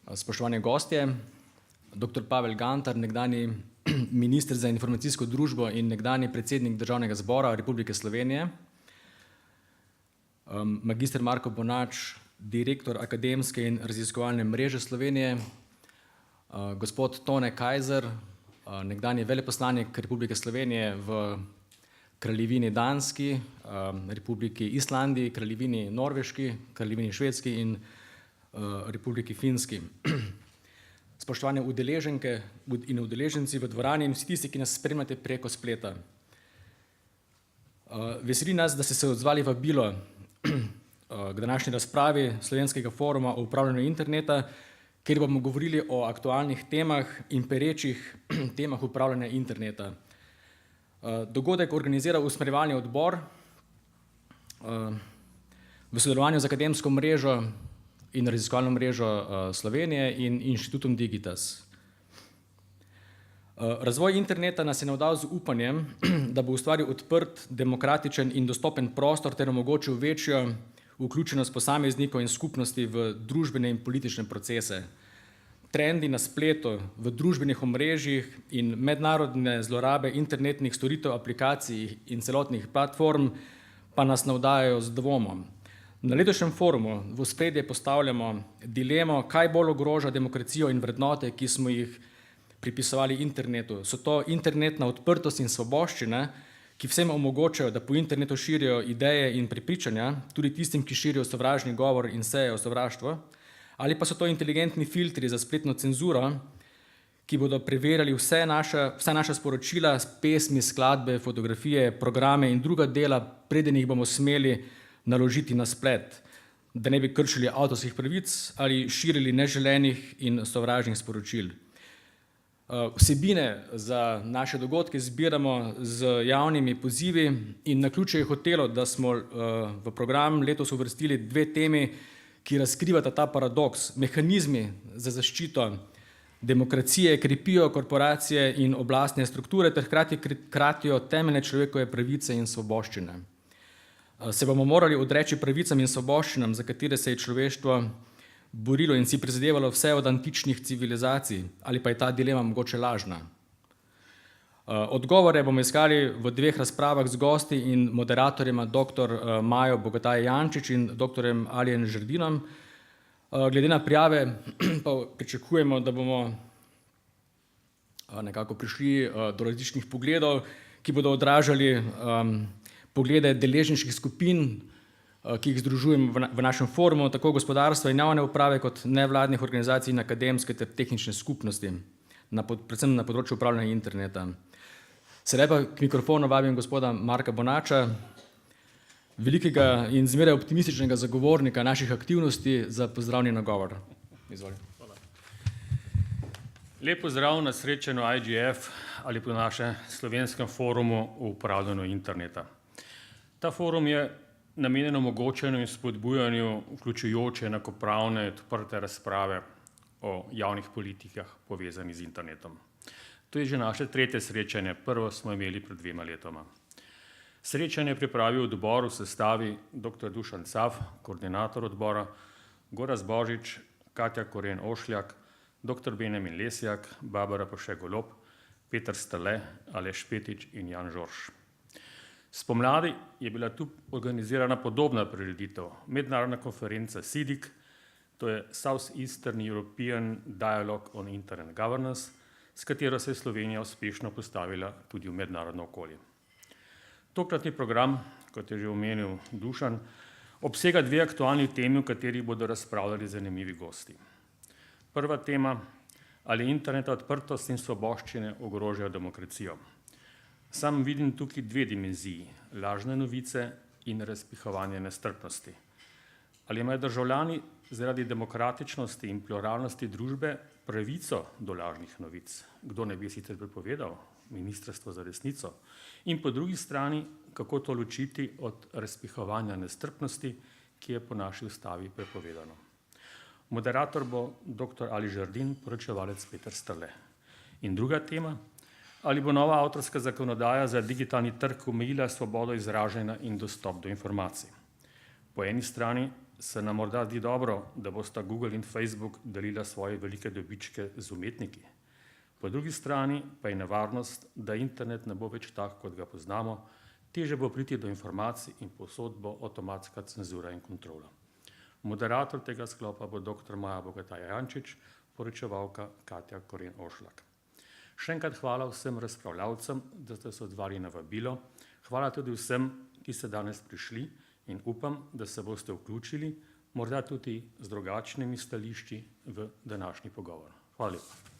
Spoštovani gostje, dr. Pavel Gantar, nekdanji minister za informacijsko družbo in nekdanji predsednik Državnega zbora Republike Slovenije, magister Marko Bonač, direktor Akademske in raziskovalne mreže Slovenije, gospod Tone Kajzer, nekdanji veleposlanik Republike Slovenije v Kraljevini Danski, Republiki Islandiji, Kraljevini Norveški, Kraljevini Švedski in Republiki Finski. Spoštovane udeleženke in udeleženci v dvorani in vsi tisti, ki nas spremljate preko spleta. Veseli nas, da ste se odzvali vabilo k današnji razpravi Slovenskega foruma o upravljanju interneta, kjer bomo govorili o aktualnih temah in perečih temah upravljanja interneta. Dogodek organizira usmerjevalni odbor v sodelovanju z Akademsko mrežo in raziskovalno mrežo Slovenije in Inštitutom Digitas. Razvoj interneta nas je navdal z upanjem, da bo ustvaril odprt, demokratičen in dostopen prostor ter omogočil večjo vključenost posameznikov in skupnosti v družbene in politične procese. Trendi na spletu, v družbenih omrežjih in mednarodne zlorabe internetnih storitev, aplikacij in celotnih platform pa nas navdajajo z dvomom. Na letošnjem forumu v ospredje postavljamo dilemo, kaj bolj ogroža demokracijo in vrednote, ki smo jih pripisovali internetu. So to internetna odprtost in svoboščine, ki vsem omogočajo, da po internetu širijo ideje in prepričanja, tudi tistim, ki širijo sovražni govor in sejejo sovraštvo, ali pa so to inteligentni filtri za spletno cenzuro, ki bodo preverjali vsa naša sporočila, pesmi, skladbe, fotografije, programe in druga dela, preden jih bomo smeli naložiti na splet, da ne bi kršili avtorskih pravic ali širili neželenih in sovražnih sporočil. Vsebine za naše dogodke zbiramo z javnimi pozivi in naključje je hotelo, da smo v program letos uvrstili dve temi, ki razkrivata ta paradoks. Mehanizmi za zaščito demokracije krepijo korporacije in oblastne strukture ter hkrati kratijo temeljne človekove pravice in svoboščine. Se bomo morali odreči pravicam in svoboščinam, za katere se je človeštvo borilo in si prizadevalo vse od antičnih civilizacij, ali pa je ta dilema mogoče lažna? Odgovore bomo iskali v dveh razpravah z gosti in moderatorjema dr. Majo Bogataj Jančič in dr. Alijem Žerdinom. Glede na prijave pa pričakujemo, da bomo nekako prišli do različnih pogledov, ki bodo odražali poglede deležniških skupin, ki jih združujemo v našem forumu, tako gospodarstva in javne uprave kot nevladnih organizacij in akademske ter tehnične skupnosti, predvsem na področju upravljanja interneta. Sedaj pa k mikrofonu vabim gospoda Marka Bonača, velikega in zmeraj optimističnega zagovornika naših aktivnosti, za pozdravni nagovor. Izvoli. Hvala. Lep pozdrav na srečanju IGF ali po našem slovenskem forumu o upravljanju interneta. Ta forum je namenjen omogočanju in spodbujanju vključujoče, enakopravne, odprte razprave o javnih politikah povezanih z internetom. To je že naše tretje srečanje, prvo smo imeli pred 2 letoma. Srečanje je pripravil odbor v sestavi dr. Dušan Caf, koordinator odbora, Gorazd Božič, Katja Koren Ošljak, dr. Benjamin Lesjak, Barbara Poše Golob, Peter Stale, Aleš Petič in Jan Žorž. Spomladi je bila tu organizirana podobna prireditev, mednarodna konferenca SIDIC, to je South Eastern European Dialogue on Internet Governance, s katero se je Slovenija uspešno postavila tudi v mednarodno okolje. Tokratni program, kot je že omenil Dušan, obsega dve aktualni temi, v katerih bodo razpravljali zanimivi gosti. Prva tema, ali interneta odprtost in svoboščine ogrožajo demokracijo. Sam vidim tukaj dve dimenziji, lažne novice in razpihovanje nestrpnosti. Ali imajo državljani zaradi demokratičnosti in pluralnosti družbe pravico do lažnih novic? Kdo ne bi sicer prepovedal? Ministrstvo za resnico. In po drugi strani, kako to ločiti od razpihovanja nestrpnosti, ki je po naši ustavi prepovedano. Moderator bo dr. Ali Žerdin, poročevalec Peter Stale. In druga tema, ali bo nova avtorska zakonodaja za digitalni trg omejila svobodo izražanja in dostop do informacij. Po eni strani Se nam morda zdi dobro, da bosta Google in Facebook delila svoje velike dobičke z umetniki. Po drugi strani pa je nevarnost, da internet ne bo več tak, kot ga poznamo, teže bo priti do informacij in povsod bo avtomatska cenzura in kontrola. Moderator tega sklopa bo dr. Maja Bogataj Jančič, poročevalka Katja Koren Ošlak. Še enkrat hvala vsem razpravljavcem, da ste se odzvali na vabilo. Hvala tudi vsem, ki ste danes prišli in upam, da se boste vključili, morda tudi z drugačnimi stališči v današnji pogovor. Hvala lepa.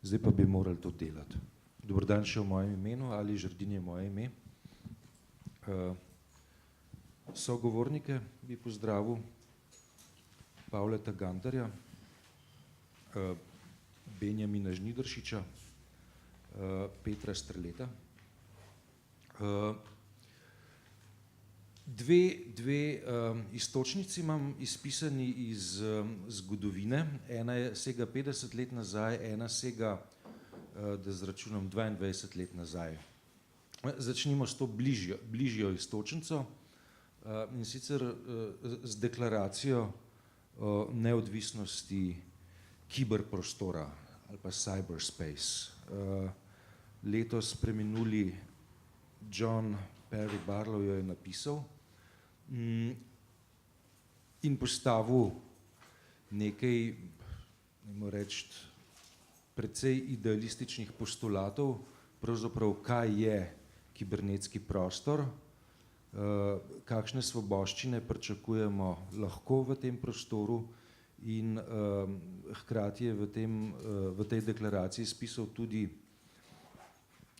Zdaj pa bi morali to delati. Dober dan še v mojem imenu, Ali Žerdin je moje ime. Sogovornike bi pozdravil, Pavleta Gantarja, Benjamina Žnidaršiča, Petra Strleta. Dve iztočnici imam izpisani iz zgodovine. Ena je sega 50 let nazaj, ena sega, da zračunam, 22 let nazaj. Začnimo s to bližjo iztočnico, in sicer z deklaracijo o neodvisnosti kiberprostora ali pa cyberspace. Letos preminuli John Perry Barlow jo je napisal in postavil nekaj, dajmo reči, precej idealističnih postulatov, pravzaprav kaj je kibernetski prostor, kakšne svoboščine pričakujemo lahko v tem prostoru in hkrati je v tej deklaraciji spisal tudi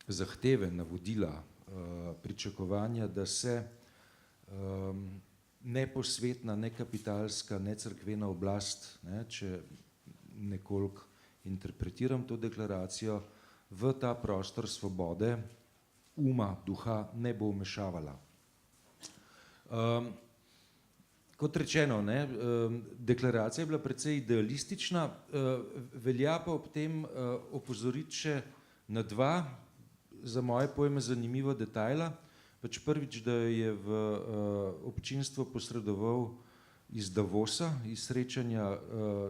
zahteve, navodila, pričakovanja, da se neposvetna, nekapitalska, necerkvena oblast, če nekoliko interpretiram to deklaracijo, v ta prostor svobode, uma, duha ne bo vmešavala. Kot rečeno, deklaracija je bila precej idealistična, velja pa ob tem opozoriti še na dva, za moje pojme zanimiva detajla. Prvič, da je v občinstvo posredoval iz Davosa, iz srečanja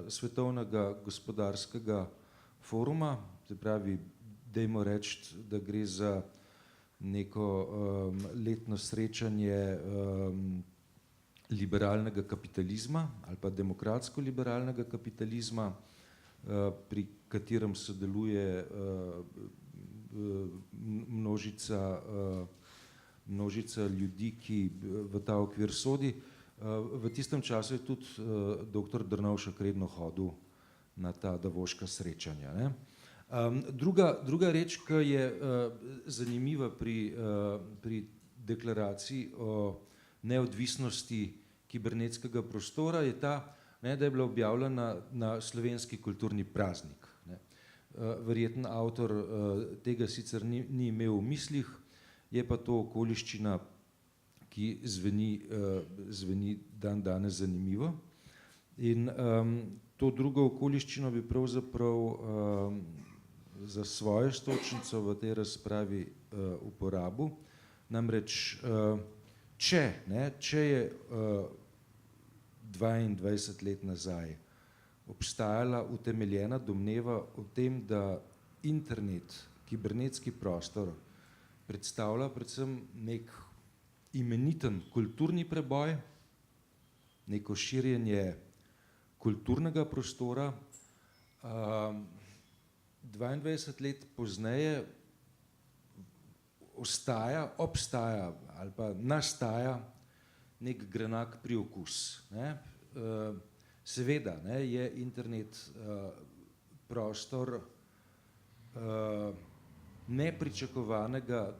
Svetovnega gospodarskega foruma, se pravi, dajmo reči, da gre za neko letno srečanje liberalnega kapitalizma ali pa demokratsko-liberalnega kapitalizma, pri katerem sodeluje množica ljudi, ki v ta okvir sodi. V tistem času je tudi dr. Drnovšek redno hodil na ta davoška srečanja. Druga reč, ki je zanimiva pri deklaraciji o neodvisnosti kibernetskega prostora, je ta, da je bila objavljena na slovenski kulturni praznik. Verjeten avtor tega sicer ni imel v mislih, je pa to okoliščina, ki zveni dan danes zanimivo. In to drugo okoliščino bi pravzaprav za svojo iztočnico v tej razpravi uporabil. Namreč, če je 22 let nazaj obstajala utemeljena domneva o tem, da internet, kibernetski prostor predstavlja predvsem nek imeniten kulturni preboj, neko širjenje kulturnega prostora. 22 let pozneje obstaja ali pa nastaja nek grenak priokus. Seveda je internet prostor nepričakovanega,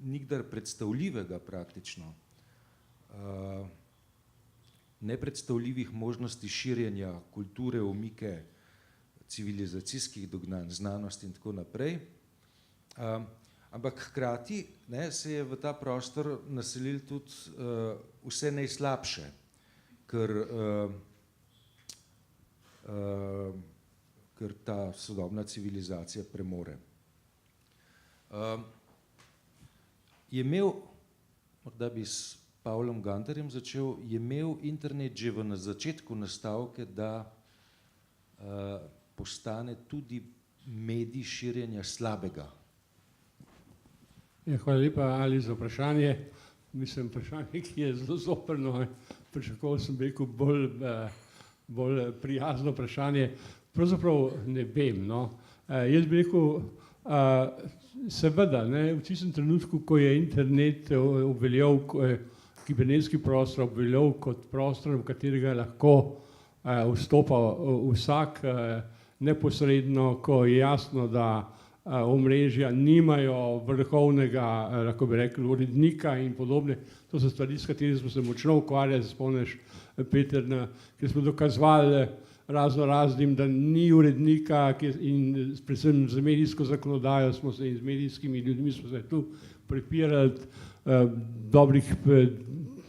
nikdar predstavljivega praktično, nepredstavljivih možnosti širjenja kulture, umike, civilizacijskih dognanj, znanosti in tako naprej. Ampak hkrati se je v ta prostor naselil tudi vse najslabše, ker ta sodobna civilizacija premore. Je imel, morda bi s Pavlom Gantarjem začel, je imel internet že na začetku nastavke, da postane tudi medij širjenja slabega. Hvala lepa, Ali, za vprašanje. Mislim, vprašanje, ki je zelo zoprno. Pričakoval sem rekel bolj prijazno vprašanje. Pravzaprav ne vem. Jaz bi rekel, seveda, v tistem trenutku, ko je internet obveljal, kibernetski prostor obveljal kot prostor, v katerega lahko vstopa vsak neposredno, ko je jasno, da omrežja nimajo vrhovnega, lahko bi rekel, urednika in podobne. To so stvari, s katerimi smo se močno ukvarjali, spomniš, Peter, ker smo dokazovali raznim, da ni urednika in predvsem z medijsko zakonodajo smo se in z medijskimi ljudmi smo se tu prepirali dobrih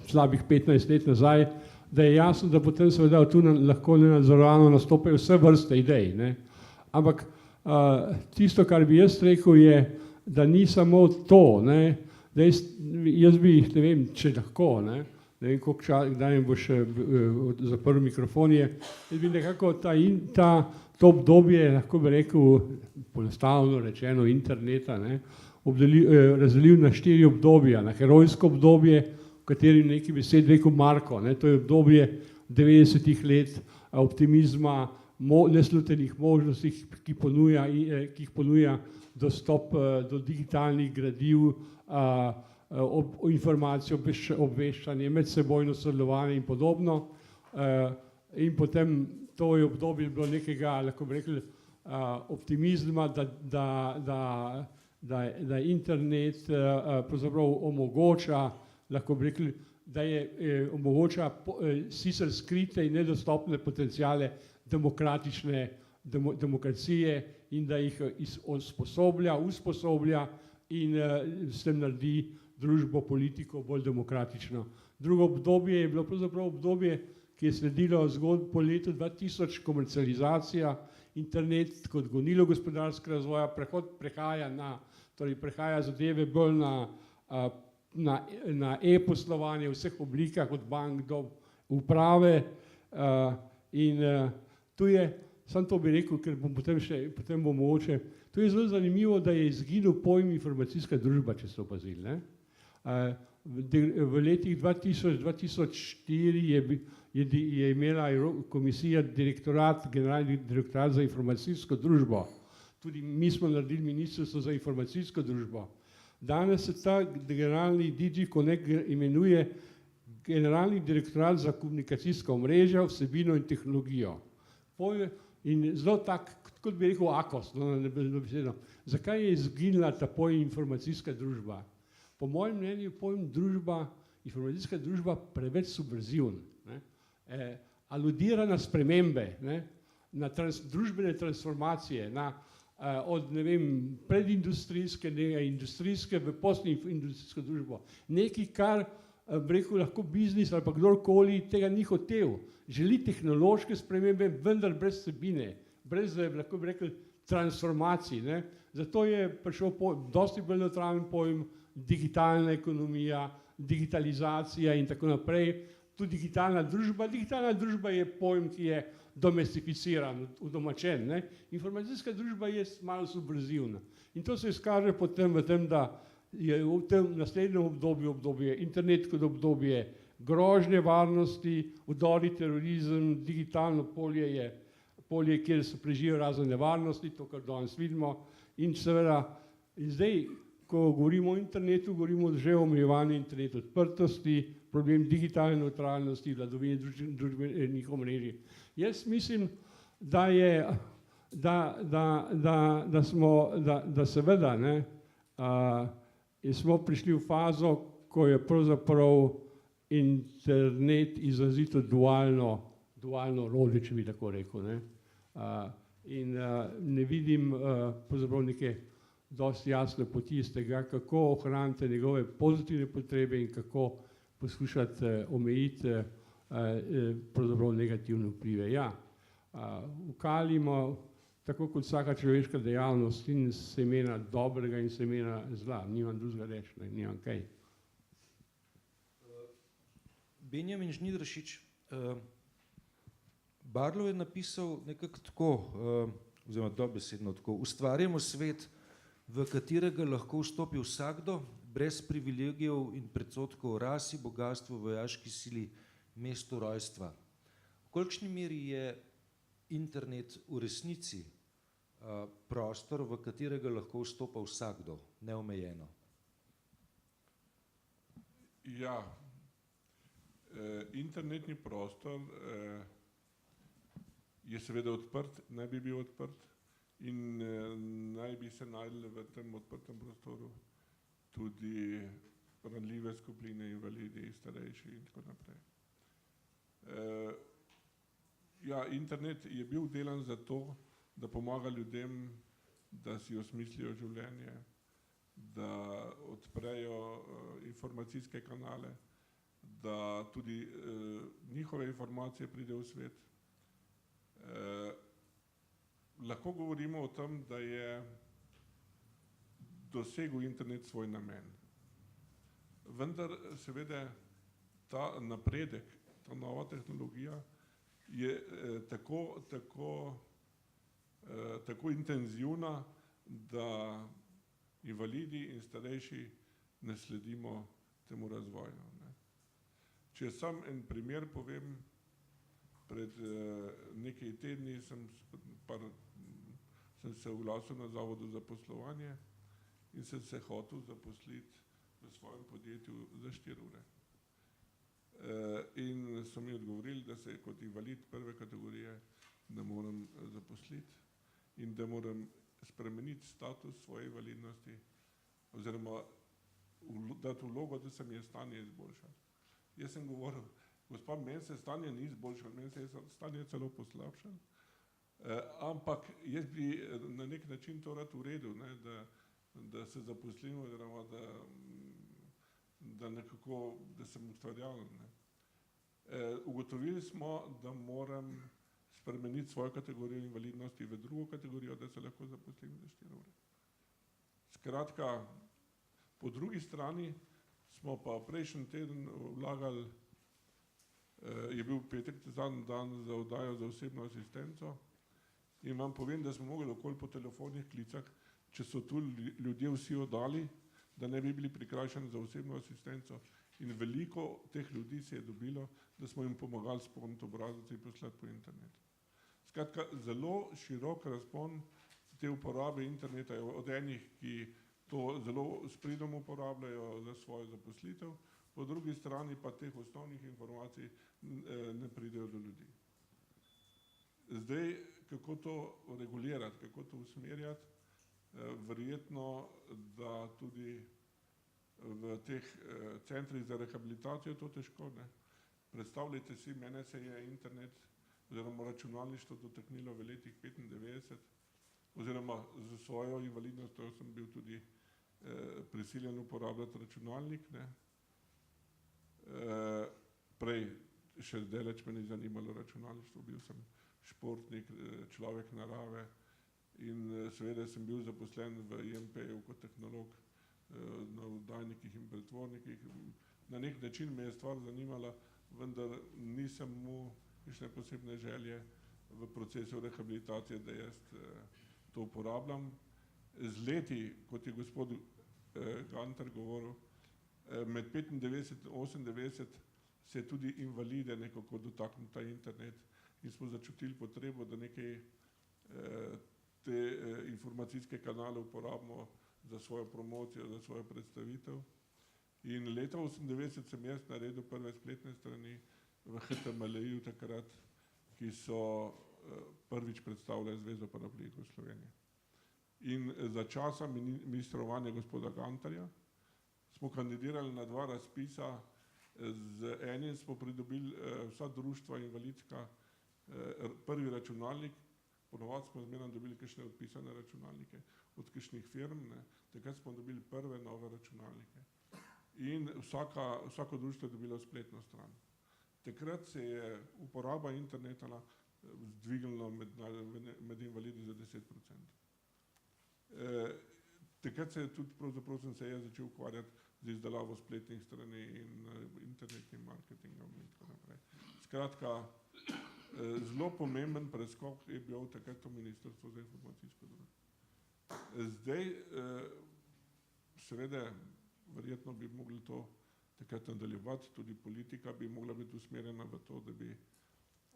slabih 15 let nazaj, da je jasno, da potem seveda tu lahko nenadzorovano nastopajo vse vrste idej. Ampak tisto, kar bi jaz rekel, je, da ni samo to. Jaz bi, ne vem, če lahko, ne vem, koliko časa, kdaj mi bo še zaprl mikrofon, jaz bi nekako to obdobje, lahko bi rekel, poenostavljeno rečeno, interneta, razdelil na 4 obdobja. Na herojsko obdobje, v katerem neki besed rekel Marko, to je obdobje 90-ih let optimizma, neslutenih možnosti, ki jih ponuja dostop do digitalnih gradiv, informacij, obveščanje, medsebojno sodelovanje in podobno. In potem to je obdobje bilo nekega, lahko bi rekli, optimizma, da internet pravzaprav omogoča, lahko bi rekli, da omogoča sicer skrite in nedostopne potenciale demokratične demokracije in da jih usposoblja in s tem naredi družbo, politiko bolj demokratično. Drugo obdobje je bilo pravzaprav obdobje, ki je sledilo zgodb po letu 2000, komercializacija, internet kot gonilo gospodarskega razvoja, prehaja zadeve bolj na e-poslovanje v vseh oblikah, od bank do uprave in tu je, samo to bi rekel, ker bom potem bo mogoče, tu je zelo zanimivo, da je izginil pojem informacijska družba, če ste opazili. V letih 2000-2004 je imela komisija generalni direktorat za informacijsko družbo. Tudi mi smo naredili ministrstvo za informacijsko družbo. Danes se ta generalni DigiConnect imenuje generalni direktorat za komunikacijska omrežja, vsebino in tehnologijo. In zelo tak, kot bi rekel, akos, zakaj je izginila ta pojem informacijska družba? Po mojem mnenju pojem informacijska družba preveč subverziven. Aludira na spremembe, na družbene transformacije, od predindustrijske, industrijske v postindustrijsko družbo. Nekaj, kar lahko biznis ali pa kdorkoli tega ni hotel. Želi tehnološke spremembe, vendar brez vsebine, brez, lahko bi rekli, transformacij. Zato je prišel dosti bolj nevtralen pojem digitalna ekonomija, digitalizacija in tako naprej. Tudi digitalna družba je pojem, ki je domestificiran, udomačen. Informacijska družba je malo subverzivna. In to se izkaže potem v tem, da je v tem naslednjem obdobje internet kot obdobje grožnje varnosti, vdori terorizem, digitalno polje je polje, kjer se prežijo razne nevarnosti, to, kar danes vidimo. In seveda, zdaj, ko govorimo o internetu, govorimo že o omejevanju internetu odprtosti, problem digitalne nevtralnosti, vladavine družbenih omrežij. Jaz mislim, da je da seveda ne, smo prišli v fazo, ko je pravzaprav internet izrazito dualno orodje, če bi tako rekel. Ne. In ne vidim pravzaprav neke dosti jasne poti iz tega, kako ohraniti njegove pozitivne potrebe in kako poskušati omejiti pravzaprav negativne vplive. Ja, vkalimo, tako kot vsaka človeška dejavnost, in semena dobrega in semena zla. Nimam drugega reči, nimam kaj. Benjamin Žnidaršič, Barlow je napisal nekako tako, oziroma dobesedno tako: ustvarjamo svet, v katerega lahko vstopi vsakdo, brez privilegijev in predsodkov o rasi, bogastvu, vojaški sili, mestu rojstva. V kolikšni meri je internet v resnici prostor, v katerega lahko vstopa vsakdo, neomejeno? Ja, internetni prostor je seveda odprt, naj bi bil odprt in naj bi se našli v tem odprtem prostoru tudi ranljive skupine, invalidi, starejši in tako naprej. Ja, internet je bil delan za to, da pomaga ljudem, da si osmislijo življenje, da odprejo informacijske kanale, da tudi njihove informacije pridejo v svet. Lahko govorimo o tem, da je dosegel internet svoj namen. Vendar seveda ta napredek, ta nova tehnologija je tako intenzivna, da invalidi in starejši ne sledimo temu razvoju. Ne. Če sam en primer povem, pred nekaj tedni sem se oglasil na Zavodu za zaposlovanje in sem se hotel zaposliti v svojem podjetju za 4 ure. In so mi odgovorili, da se kot invalid prve kategorije ne morem zaposliti in da moram spremeniti status svoje invalidnosti oziroma dati vlogo, da se mi je stanje izboljšalo. Jaz sem govoril: gospa, meni se stanje ni izboljšalo, meni se je stanje celo poslabšalo, ampak jaz bi na nek način to rad uredil, ne, da se zaposlim oziroma da sem ustvarjalen. Ugotovili smo, da moram spremeniti svojo kategorijo invalidnosti v drugo kategorijo, da se lahko zaposlim za 4 ure. Skratka, po drugi strani smo pa prejšnji teden vlagali, je bil petek zadnji dan za oddajo za osebno asistenco in vam povem, da smo mogli okoli po telefonih klicah, če so tu ljudje vsi oddali, da ne bi bili prikrajšani za osebno asistenco, in veliko teh ljudi se je dobilo, da smo jim pomagali spomniti obrazec in poslati po internetu. Skratka, zelo širok razpon te uporabe interneta je od enih, ki to zelo s pridom uporabljajo za svojo zaposlitev, po drugi strani pa teh osnovnih informacij ne pridejo do ljudi. Zdaj, kako to regulirati, kako to usmerjati, verjetno, da tudi v teh centrih za rehabilitacijo to težko, ne. Predstavljajte si, mene se je internet oziroma računalništvo dotaknilo v letih 95, oziroma z svojo invalidnostjo sem bil tudi prisiljen uporabljati računalnik, ne. Prej še daleč me ni zanimalo računalništvo, bil sem športnik, človek narave in seveda sem bil zaposlen v IMP-ju kot tehnolog na oddajnikih in pretvornikih. Na nek način me je stvar zanimala, vendar nisem mu kakšne posebne želje v procesu rehabilitacije, da jaz to uporabljam. Z leti, kot je gospod Gantar govoril, med 95 in 98 se je tudi invalide nekako dotaknil ta internet in smo začutili potrebo, da nekaj te informacijske kanale uporabimo za svojo promocijo, za svojo predstavitev. In leta 98 sem jaz naredil prve spletne strani v HTML-ju takrat, ki so prvič predstavlja Zvezo paraplegikov Slovenije. In za časa ministrovanja gospoda Gantarja smo kandidirali na 2 razpisa, z enim smo pridobili vsa društva invalidska prvi računalnik, ponovadi smo zmeraj dobili kakšne odpisane računalnike od kakšnih firm, ne. Takrat smo dobili prve nove računalnike. In vsako društvo je dobilo spletno stran. Takrat se je uporaba interneta dvignila med invalidi za 10%. Takrat se je tudi, pravzaprav sem se jaz začel ukvarjati z izdelavo spletnih strani in internetnim marketingom in tako naprej. Skratka, zelo pomemben preskok je bil takrat to Ministrstvo za informacijsko družbo. Zdaj, seveda, verjetno bi mogli to takrat nadaljevati, tudi politika bi mogla biti usmerjena v to,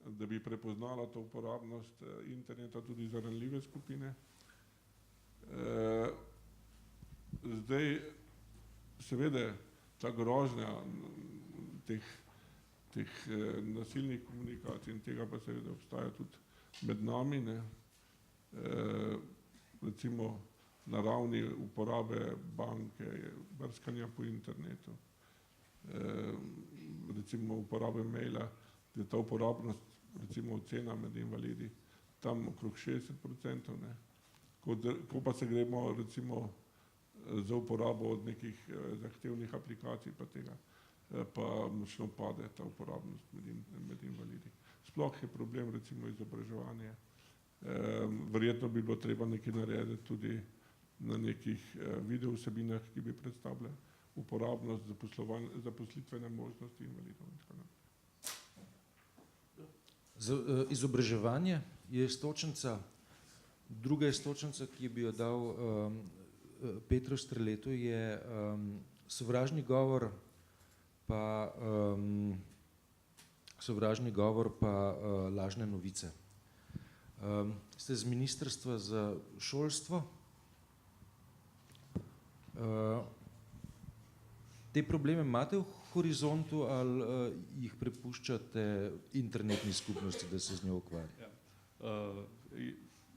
da bi prepoznala to uporabnost interneta tudi za ranljive skupine. Zdaj, seveda, ta grožnja teh nasilnih komunikacij in tega pa seveda obstaja tudi med nami, ne. Recimo na ravni uporabe banke, brskanja po internetu, recimo uporabe maila, da je ta uporabnost, recimo ocena med invalidi, tam okrog 60%, ne. Ko pa se gremo recimo za uporabo od nekih zahtevnih aplikacij pa tega, pa močno pade ta uporabnost med invalidi. Sploh je problem recimo izobraževanje. Verjetno bi bilo treba nekaj narediti tudi na nekih video vsebinah, ki bi predstavljale uporabnost zaposlitvene možnosti invalidov in tako naprej. Izobraževanje je iztočnica, druga iztočnica, ki bi jo dal Petru Streletu, je sovražni govor pa lažne novice. Ste z Ministrstva za šolstvo. Te probleme imate v horizontu ali jih prepuščate internetni skupnosti, da se z njo ukvarja?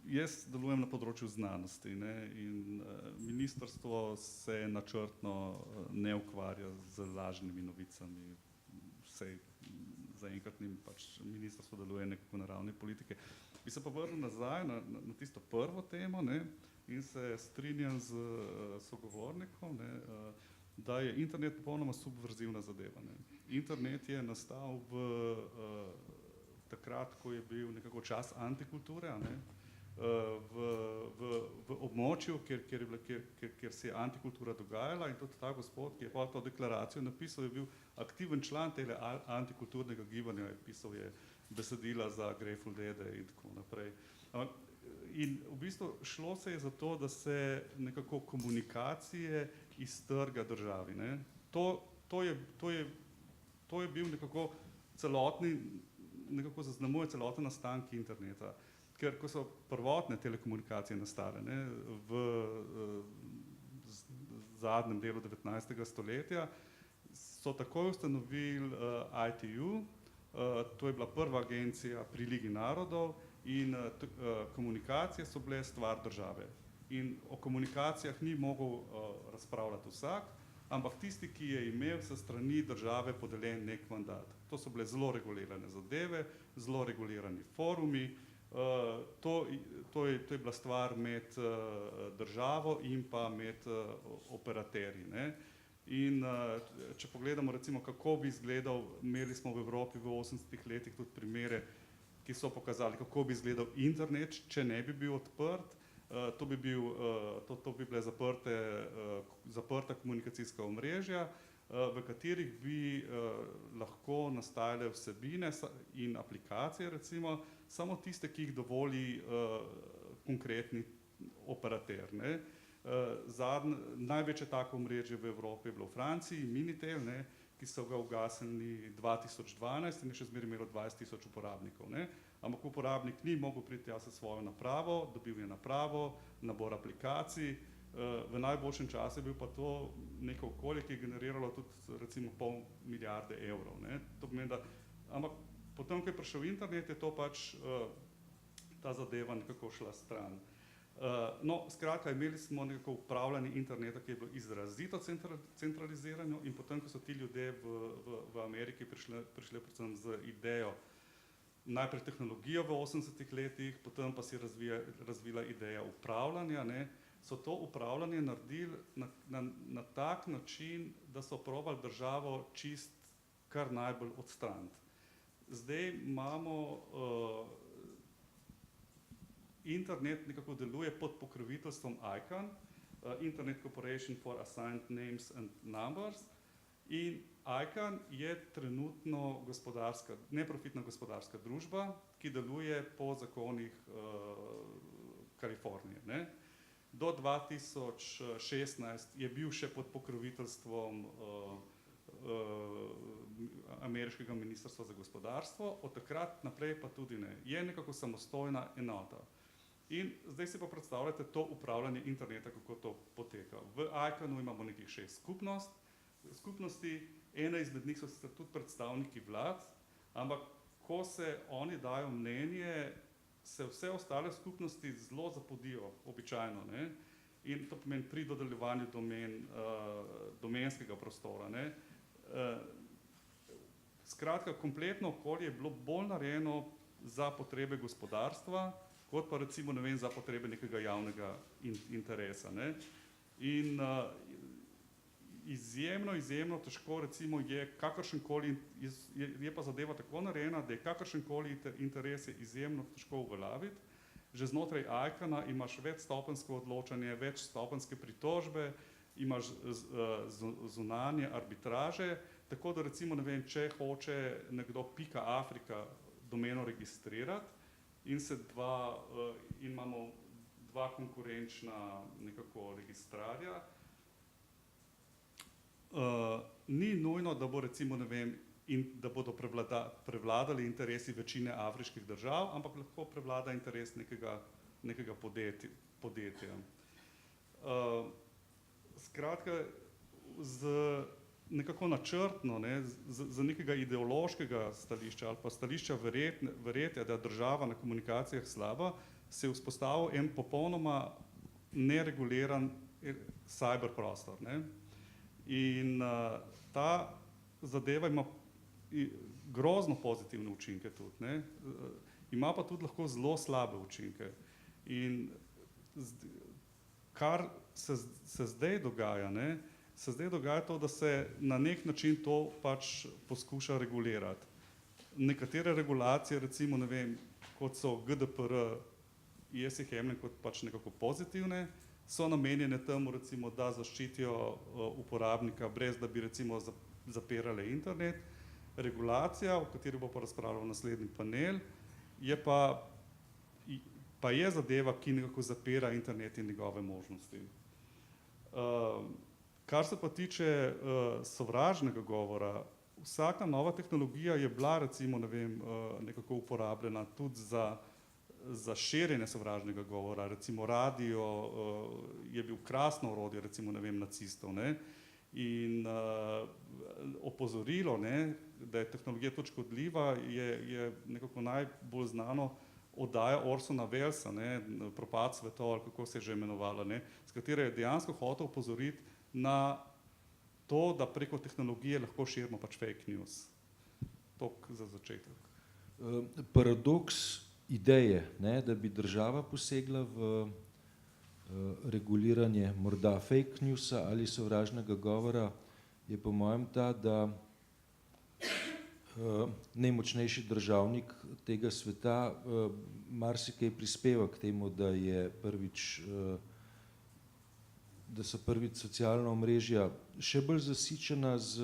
Jaz delujem na področju znanosti, ne, in ministrstvo se načrtno ne ukvarja z lažnimi novicami. Vsej zaenkrat pač ministrstvo deluje nekako na ravni politike. Bi se pa vrnil nazaj na tisto prvo temo, ne, in se strinjam z sogovornikom, ne, da je internet popolnoma subverzivna zadeva. Ne. Internet je nastal takrat, ko je bil nekako čas antikulture, ne, v območju, kjer se je antikultura dogajala, in tudi ta gospod, ki je to deklaracijo napisal, je bil aktiven član tega antikulturnega gibanja, je pisal je besedila za Grateful Dead in tako naprej. In v bistvu šlo se je za to, da se nekako komunikacije iztrga državi. Ne. To je bil nekako celotni, nekako zaznamuje celoten nastanek interneta. Ker ko so prvotne telekomunikacije nastale, ne, v zadnjem delu 19. stoletja, so takoj ustanovili ITU, to je bila prva agencija pri Ligi narodov in komunikacije so bile stvar države. In o komunikacijah ni mogel razpravljati vsak, ampak tisti, ki je imel sa strani države podeljen nek mandat. To so bile zelo regulirane zadeve, zelo regulirani forumi. To je bila stvar med državo in pa med operaterji. Ne. In če pogledamo recimo, kako bi izgledal, imeli smo v Evropi v 80. letih tudi primere, ki so pokazali, kako bi izgledal internet, če ne bi bil odprt. To bi bile zaprta komunikacijska omrežja, v katerih bi lahko nastajale vsebine in aplikacije, recimo, samo tiste, ki jih dovoli konkretni operater. Ne. Največje tako omrežje v Evropi je bilo v Franciji, Minitel, ne, ki so ga ugasnili 2012 in je še zmeraj imelo 20.000 uporabnikov. Ne. Ampak uporabnik ni mogel priti s svojo napravo, dobil je napravo, nabor aplikacij. V najboljšem času je bil pa to neko okolje, ki je generiralo tudi recimo $500 milijarde. Ne. To pomeni, da, ampak potem, ko je prišel internet, je to pač ta zadeva nekako šla stran. No, skratka, imeli smo nekako upravljanje interneta, ki je bilo izrazito centralizirano in potem, ko so ti ljudje v Ameriki prišli predvsem z idejo, najprej tehnologijo v 80-ih letih, potem pa si razvila ideja upravljanja, ne, so to upravljanje naredili na tak način, da so probali državo čist kar najbolj odstraniti. Zdaj imamo internet nekako deluje pod pokroviteljstvom ICANN, Internet Corporation for Assigned Names and Numbers, in ICANN je trenutno neprofitna gospodarska družba, ki deluje po zakonih Kalifornije. Ne? Do 2016 je bil še pod pokroviteljstvom ameriškega ministrstva za gospodarstvo, od takrat naprej pa tudi ne. Je nekako samostojna enota. In zdaj si pa predstavljate to upravljanje interneta, kako to poteka. V ICANN-u imamo nekih 6 skupnosti, ena izmed njih so sicer tudi predstavniki vlad, ampak ko se oni dajo mnenje, se vse ostale skupnosti zelo zapodijo, običajno, ne? In to pomeni pri dodeljevanju domenskega prostora. Ne? Skratka, kompletno okolje je bilo bolj narejeno za potrebe gospodarstva, kot pa recimo, ne vem, za potrebe nekega javnega interesa. Ne? In izjemno težko recimo je kakršenkoli, je pa zadeva tako narejena, da je kakršenkoli interes je izjemno težko uveljaviti. Že znotraj ICANN-a imaš večstopenjsko odločanje, večstopenjske pritožbe, imaš zunanje arbitraže, tako da recimo, ne vem, če hoče nekdo .afrika domeno registrirati in imamo dva konkurenčna nekako registrarja, ni nujno, da bo recimo, ne vem, da bodo prevladali interesi večine afriških držav, ampak lahko prevlada interes nekega podjetja. Skratka, nekako načrtno, ne, z nekega ideološkega stališča ali pa stališča verjetja, da je država na komunikacijah slaba, se je vzpostavil en popolnoma nereguliran cyber prostor. Ne. In ta zadeva ima grozno pozitivne učinke tudi, ne. Ima pa tudi lahko zelo slabe učinke. In kar se zdaj dogaja, ne, se zdaj dogaja to, da se na nek način to pač poskuša regulirati. Nekatere regulacije, recimo, ne vem, kot so GDPR, jaz jih jemljem kot pač nekako pozitivne, so namenjene temu, recimo, da zaščitijo uporabnika, brez da bi recimo zapirale internet. Regulacija, o kateri bo pa razpravljal naslednji panel, je pa je zadeva, ki nekako zapira internet in njegove možnosti. Kar se pa tiče sovražnega govora, vsaka nova tehnologija je bila recimo, ne vem, nekako uporabljena tudi za širjenje sovražnega govora. Recimo radio je bil krasno orodje, recimo, ne vem, nacistov, ne? In opozorilo, ne, da je tehnologija tudi škodljiva, je nekako najbolj znano oddaja Orsona Wellesa, ne, Propad svetov, ali kako se je že imenovala, ne, s katero je dejansko hotel opozoriti na to, da preko tehnologije lahko širimo pač fake news. Toliko za začetek. Paradoks ideje, ne, da bi država posegla v reguliranje morda fake newsa ali sovražnega govora, je po mojem ta, da najmočnejši državnik tega sveta marsikaj prispeva k temu, da je da so prvič socialna omrežja še bolj zasičena z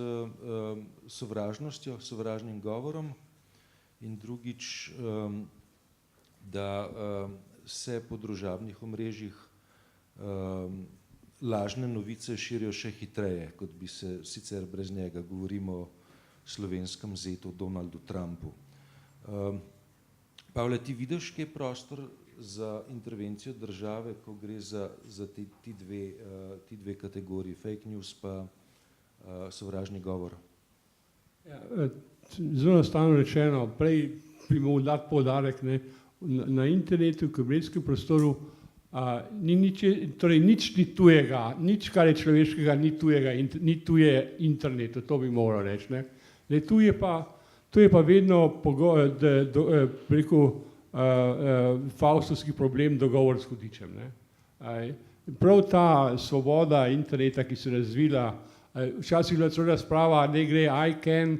sovražnostjo, sovražnim govorom, in drugič, da se po družabnih omrežjih lažne novice širijo še hitreje, kot bi se sicer brez njega, govorimo o slovenskem zetu Donaldu Trumpu. Pavle, ti vidiš kje prostor za intervencijo države, ko gre za ti dve kategoriji, fake news pa sovražni govor? Ja, zelo enostavno rečeno, prej bi moral dati poudarek, ne, na internetu, v kibernetskem prostoru, torej nič ni tujega, nič, kar je človeškega, ni tujega, ni tuje internetu, to bi moral reči. Tu je pa vedno faustovski problem dogovor s hudičem. Prav ta svoboda interneta, ki se je razvila, včasih je bila celo razprava, ne gre ICANN,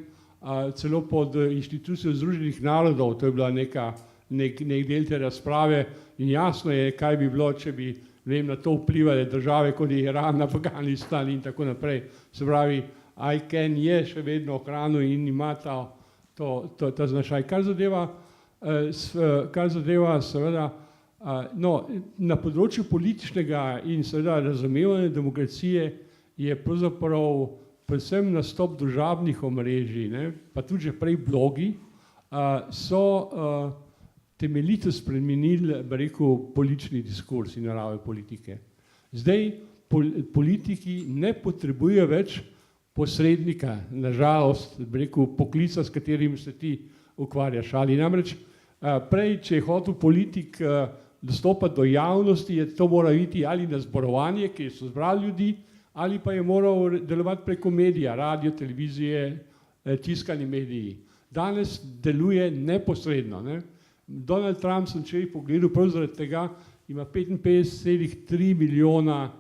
celo pod inštitucijo Združenih narodov, to je bila nek del te razprave in jasno je, kaj bi bilo, če bi na to vplivali države, kot je Iran, Afganistan in tako naprej. Se pravi, ICANN je še vedno ohranil in ima ta značaj. Kar zadeva seveda, na področju političnega in seveda razumevanja demokracije je pravzaprav predvsem nastop družabnih omrežij, pa tudi že prej blogi, so temeljito spremenili, bi rekel, politični diskurs in narave politike. Zdaj politiki ne potrebujejo več posrednika, nažalost, bi rekel, poklica, s katerim se ti ukvarjaš. Ali namreč prej, če je hotel politik dostopati do javnosti, je to moral iti ali na zborovanje, kjer so zbrali ljudi, ali pa je moral delovati preko medija, radio, televizije, tiskani mediji. Danes deluje neposredno. Donald Trump, sem včeraj pogledal, prav zaradi tega ima 55,3 milijona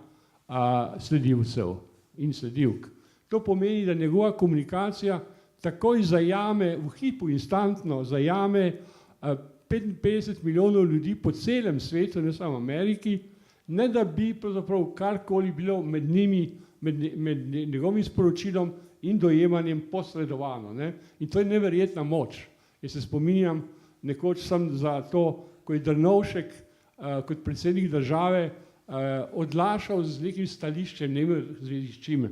sledilcev in sledilk. To pomeni, da njegova komunikacija takoj zajame, v hipu instantno zajame 55 milijonov ljudi po celem svetu, ne samo v Ameriki, ne da bi pravzaprav karkoli bilo med njimi, med njegovim sporočilom in dojemanjem posredovano. In to je neverjetna moč. Jaz se spominjam, nekoč sem za to, ko je Drnovšek kot predsednik države odlašal z nekim stališčem, ne vem z čim.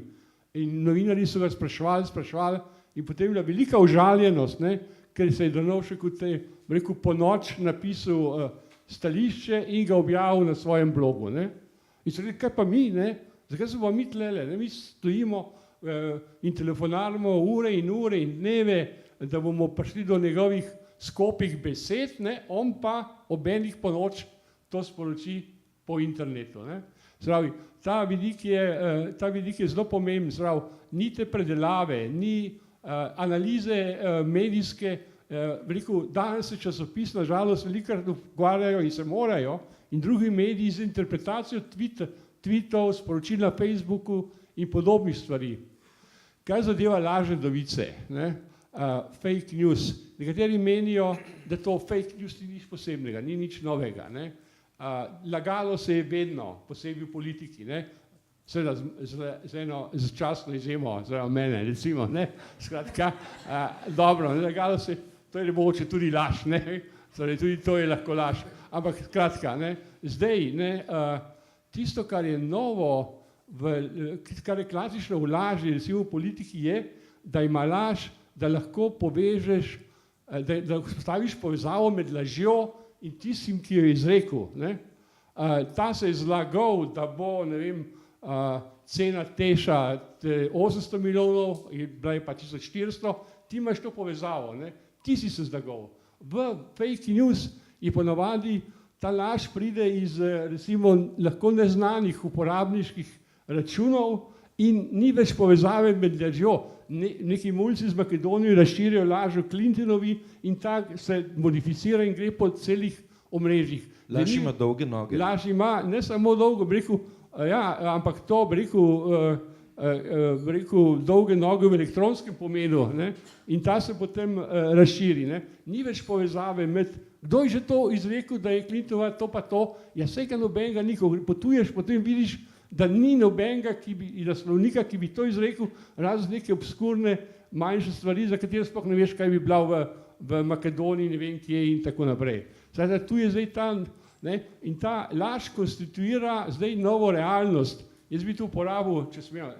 In novinarji so ga spraševali in potem je bila velika užaljenost, ker se je Drnovšek po noč napisal stališče in ga objavil na svojem blogu. In so rekli, kaj pa mi, zakaj smo pa mi tlele, mi stojimo in telefonarimo ure in dneve, da bomo prišli do njegovih skopih besed, on pa ob enih po noč to sporoči po internetu. Zdravi, ta vidik je zelo pomemben, zdravi, ni te predelave, ni analize medijske, danes se časopis na žalost velikokrat ukvarjajo in se morajo in drugi mediji z interpretacijo tweetov, sporočil na Facebooku in podobnih stvari. Kaj zadeva lažne novice, fake news. Nekateri menijo, da to fake news ni nič posebnega, ni nič novega. Lagalo se je vedno, posebej v politiki, seveda z eno začasno izjemo, zraven mene, recimo, skratka, dobro, lagalo se, to je mogoče tudi laž, tudi to je lahko laž, ampak skratka, zdaj, tisto, kar je novo, kar je klasično v laži, recimo v politiki je, da ima laž, da lahko povežeš, da postaviš povezavo med lažjo in tistim, ki jo je izrekel. Ta se je zlagal, da bo, cena Teša 800 milijonov, bila je pa 1400, ti imaš to povezavo, ti si se zlagal. V fake news je ponovadi ta laž pride iz, recimo, lahko neznanih uporabniških računov in ni več povezave med lažjo. Neki mulci z Makedonijo razširijo laž o Clintonovi in tako se modificira in gre po celih omrežjih. Laž ima dolge noge. Laž ima ne samo dolgo, ampak to, dolge noge v elektronskem pomenu in ta se potem razširi. Ni več povezave med, kdo je že to izrekel, da je Clintonova to pa to, ja vsega nobenega ni, ko potuješ, potem vidiš, da ni nobenega naslovnika, ki bi to izrekel, razen neke obskurne manjše stvari, za katere sploh ne veš, kaj bi bila v Makedoniji, ne vem kje in tako naprej. Zdaj, tu je zdaj tam, in ta laž konstituira zdaj novo realnost. Jaz bi tu uporabil, če smem,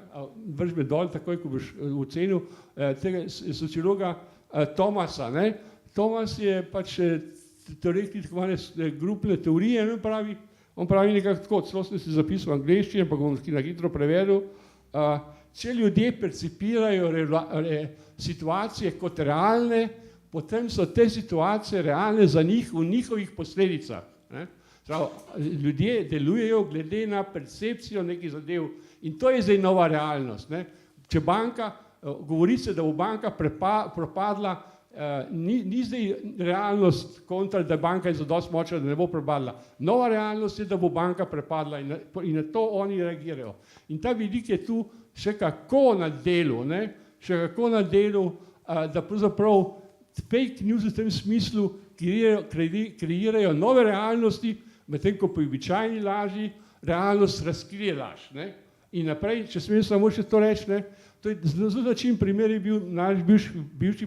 vrž me dol, takoj, ko boš ocenil, tega sociologa Thomasa. Thomas je pač teoretik tako imane grupne teorije, on pravi nekako tako, celo sem si zapisal v angleščini, pa bom na hitro prevedel, če ljudje percipirajo situacije kot realne, potem so te situacije realne za njih v njihovih posledicah. Ne. Ljudje delujejo glede na percepcijo nekih zadev in to je zdaj nova realnost. Ne. Če banka, govori se, da bo banka propadla, ni zdaj realnost kontra, da banka je zadosti močna, da ne bo propadla. Nova realnost je, da bo banka prepadla in na to oni reagirajo. In ta vidik je tu še kako na delu, da pravzaprav fake news v tem smislu kreirajo nove realnosti, medtem ko po običajni laži realnost razkrije laž. Ne? In naprej, če smem samo še to reči, ne? To je zelo način primer je bil naš bivši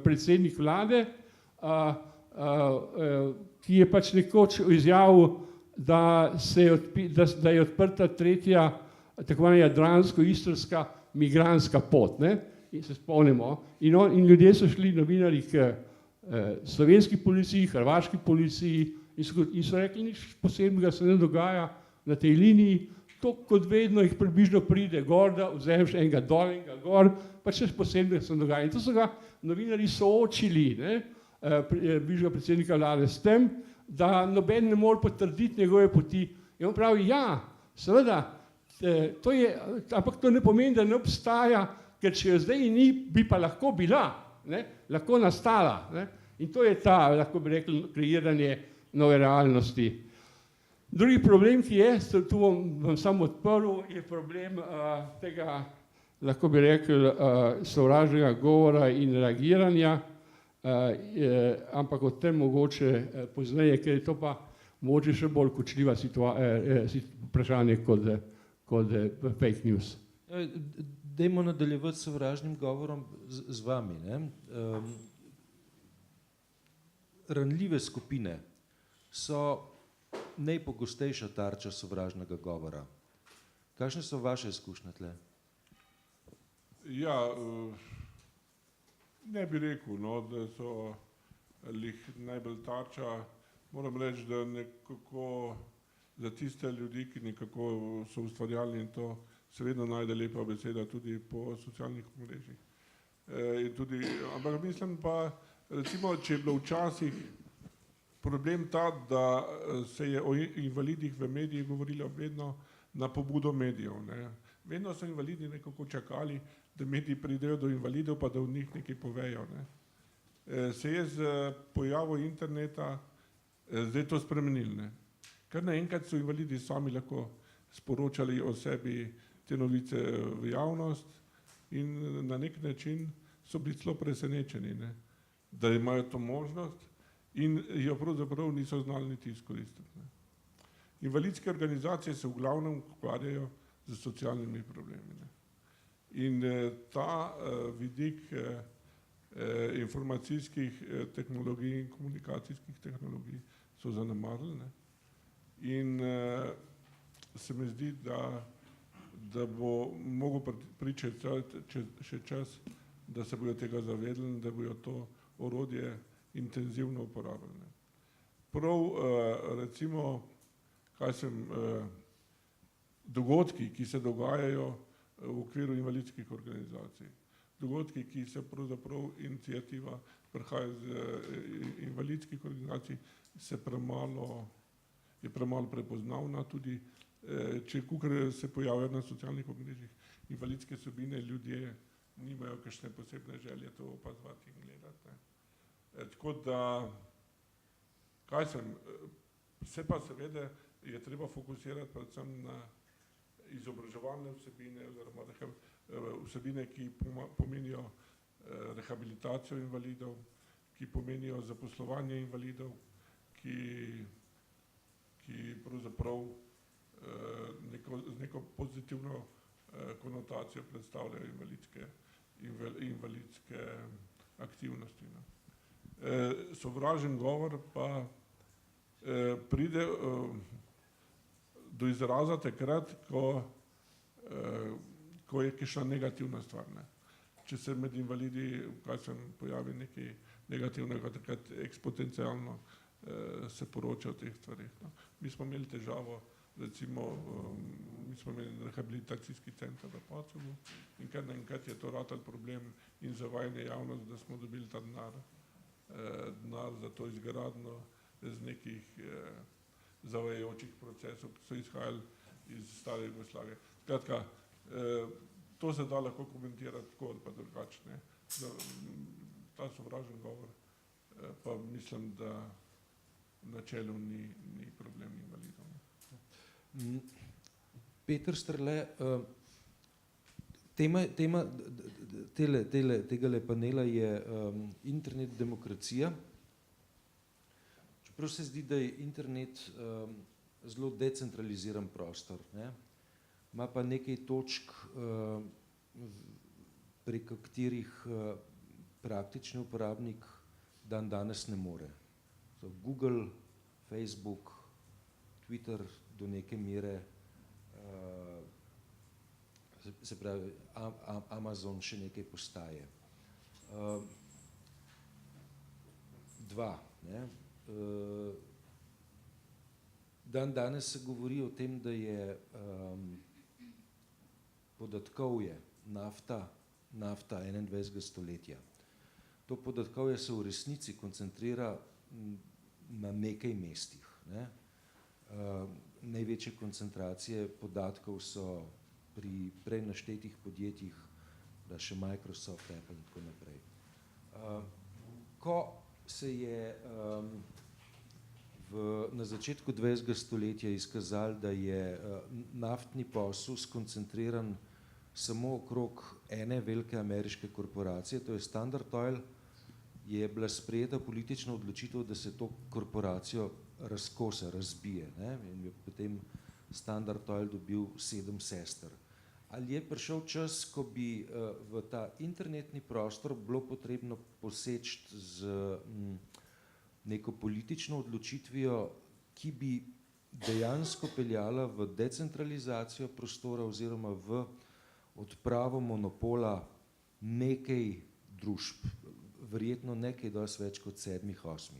predsednik vlade, ki je pač nekoč izjavil, da je odprta tretja, tako imenovana jadransko-istrska migrantska pot. Ne? In se spomnimo. In ljudje so šli, novinarji, k slovenski policiji, hrvaški policiji in so rekli, nič posebnega se ne dogaja na tej liniji. To kot vedno jih približno pride gor, da vzameš enega dol, enega gor, pa še posebnega se dogaja. In to so ga novinarji soočili, bivšega predsednika vlade s tem, da noben ne more potrditi njegove poti. In on pravi, ja, seveda, ampak to ne pomeni, da ne obstaja, ker če jo zdaj ni, bi pa lahko bila, lahko nastala. In to je ta, lahko bi rekel, kreiranje nove realnosti. Drugi problem, ki je, tu bom samo odprl, je problem tega, lahko bi rekel, sovražnega govora in reagiranja, ampak o tem mogoče pozneje, ker je to pa mogoče še bolj kočljiva vprašanje kot fake news. Dajmo nadaljevati s sovražnim govorom z vami. Ranljive skupine so najpogostejša tarča sovražnega govora. Kakšne so vaše izkušnje tle? Ja, ne bi rekel, da so najbolj tarča. Moram reči, da nekako za tiste ljudi, ki nekako so ustvarjalni in to se vedno najde lepa beseda tudi po socialnih mrežih. Ampak mislim pa, recimo, če je bilo včasih problem ta, da se je o invalidih v medijih govorilo vedno na pobudo medijev. Vedno so invalidi nekako čakali, da mediji pridejo do invalidov, pa da v njih nekaj povejo. Se je z pojavom interneta zdaj to spremenilo. Kar naenkrat so invalidi sami lahko sporočali o sebi te novice v javnost in na nek način so bili celo presenečeni, da imajo to možnost in jo pravzaprav niso znali niti izkoristiti. Invalidske organizacije se v glavnem ukvarjajo z socialnimi problemi. In ta vidik informacijskih tehnologij in komunikacijskih tehnologij so zanemarili. In se mi zdi, da bo mogel pričeti še čas, da se bodo tega zavedali in da bodo to orodje intenzivno uporabljene. Prav, recimo, dogodki, ki se dogajajo v okviru invalidskih organizacij, dogodki, ki se pravzaprav iniciativa prihaja z invalidskih organizacij, je premalo prepoznavna, tudi če se pojavljajo na socialnih omrežjih invalidske vsebine, ljudje nimajo kakšne posebne želje to opazovati in gledati. Tako da, vse pa seveda je treba fokusirati predvsem na izobraževalne vsebine oziroma vsebine, ki pomenijo rehabilitacijo invalidov, ki pomenijo zaposlovanje invalidov, ki pravzaprav z neko pozitivno konotacijo predstavljajo invalidske aktivnosti. Sovražen govor pa pride do izraza takrat, ko je kakšna negativna stvar. Če se med invalidi pojavi nekaj negativnega, takrat eksponencialno se poroča o teh stvarih. Mi smo imeli težavo, recimo, mi smo imeli rehabilitacijski center v Pacovu in kar naenkrat je to ratal problem in zavajanje javnosti, da smo dobili ta denar denar za to izgradnjo iz nekih zavajajočih procesov, ki so izhajali iz stare Jugoslavije. Skratka, to se da lahko komentirati tako ali pa drugače. Ta sovražen govor pa mislim, da načelu ni problem invalidov. Peter Strle, tema tegale panela je internet demokracija. Čeprav se zdi, da je internet zelo decentraliziran prostor, ne? Ima pa nekaj točk, preko katerih praktični uporabnik danes ne more. Google, Facebook, Twitter do neke mere, se pravi Amazon še nekaj postaje. Ne? Danes se govori o tem, da je podatkovje, nafta 21. stoletja. To podatkovje se v resnici koncentrira na nekaj mestih. Ne? Največje koncentracije podatkov so pri prej naštetih podjetjih, da še Microsoft, Apple in tako naprej. Ko se je na začetku 20. stoletja izkazalo, da je naftni posel skoncentriran samo okrog ene velike ameriške korporacije, to je Standard Oil, je bila sprejeta politična odločitev, da se to korporacijo razkosa, razbije, ne? In je potem Standard Oil dobil 7 sester. Ali je prišel čas, ko bi v ta internetni prostor bilo potrebno poseči z neko politično odločitvijo, ki bi dejansko peljala v decentralizacijo prostora oziroma v odpravo monopola nekaj družb, verjetno nekaj dosti več kot 7-8.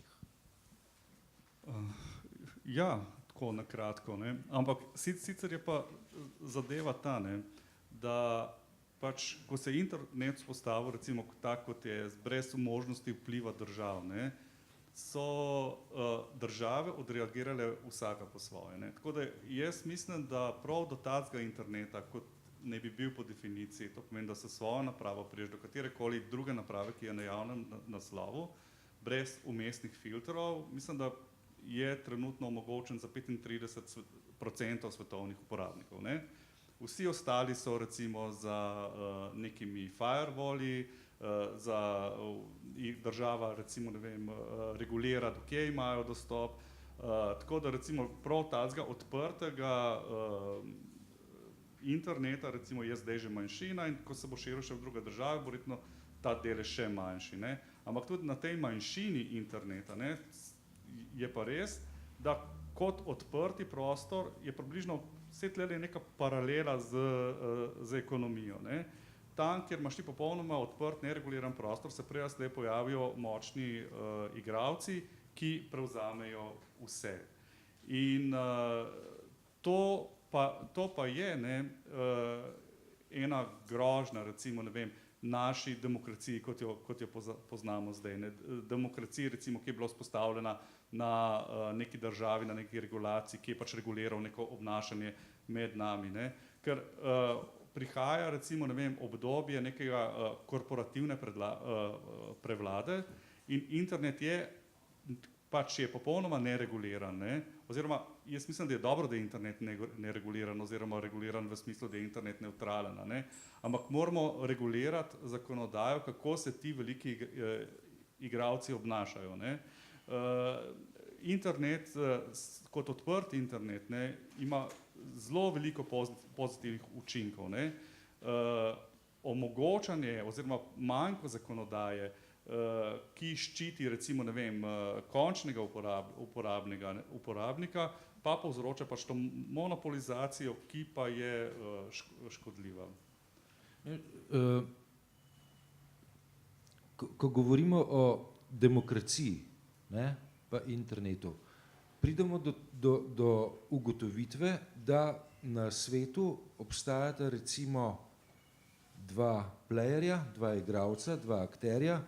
Ja, tako na kratko, ne. Ampak sicer je pa zadeva ta, ne, da pač, ko se je internet vzpostavil, recimo tako, kot je, brez možnosti vpliva držav, ne, so države odreagirale vsaka po svoje, ne. Tako da jaz mislim, da prav do tacga interneta, kot ne bi bil po definiciji, to pomeni, da se svojo napravo priješ do katerekoli druge naprave, ki je na javnem naslovu, brez umestnih filtrov, mislim, da je trenutno omogočen za 35% svetovnih uporabnikov, ne. Vsi ostali so recimo za nekimi firewalli, država recimo, ne vem, regulira, do kje imajo dostop, tako da recimo prav tacga odprtega interneta, recimo je zdaj že manjšina in ko se bo širil še v druge države, bo verjetno ta delež še manjši, ne. Ampak tudi na tej manjšini interneta, ne, je pa res, da kot odprti prostor je približno vse tlele neka paralela z ekonomijo, ne. Tam, kjer imaš ti popolnoma odprt, nereguliran prostor, se prej ali slej pojavijo močni igralci, ki prevzamejo vse. In to pa je, ne, ena grožnja, recimo, ne vem, naši demokraciji, kot jo poznamo zdaj, ne. Demokraciji, recimo, ki je bila vzpostavljena na neki državi, na neki regulaciji, ki je pač reguliral neko obnašanje med nami, ne. Ker prihaja, recimo, ne vem, obdobje nekega korporativne prevlade in internet je pač popolnoma nereguliran, ne, oziroma jaz mislim, da je dobro, da je internet nereguliran oziroma reguliran v smislu, da je internet nevtralen, ne, ampak moramo regulirati zakonodajo, kako se ti veliki igralci obnašajo, ne. Internet, kot odprt internet, ne, ima zelo veliko pozitivnih učinkov, ne. Omogočanje oziroma manjko zakonodaje, ki ščiti recimo, ne vem, končnega uporabnika, pa povzroča pač to monopolizacijo, ki pa je škodljiva. Ko govorimo o demokraciji, ne, pa internetu, pridemo do ugotovitve, da na svetu obstajata recimo dva playerja, dva igralca, dva akterja,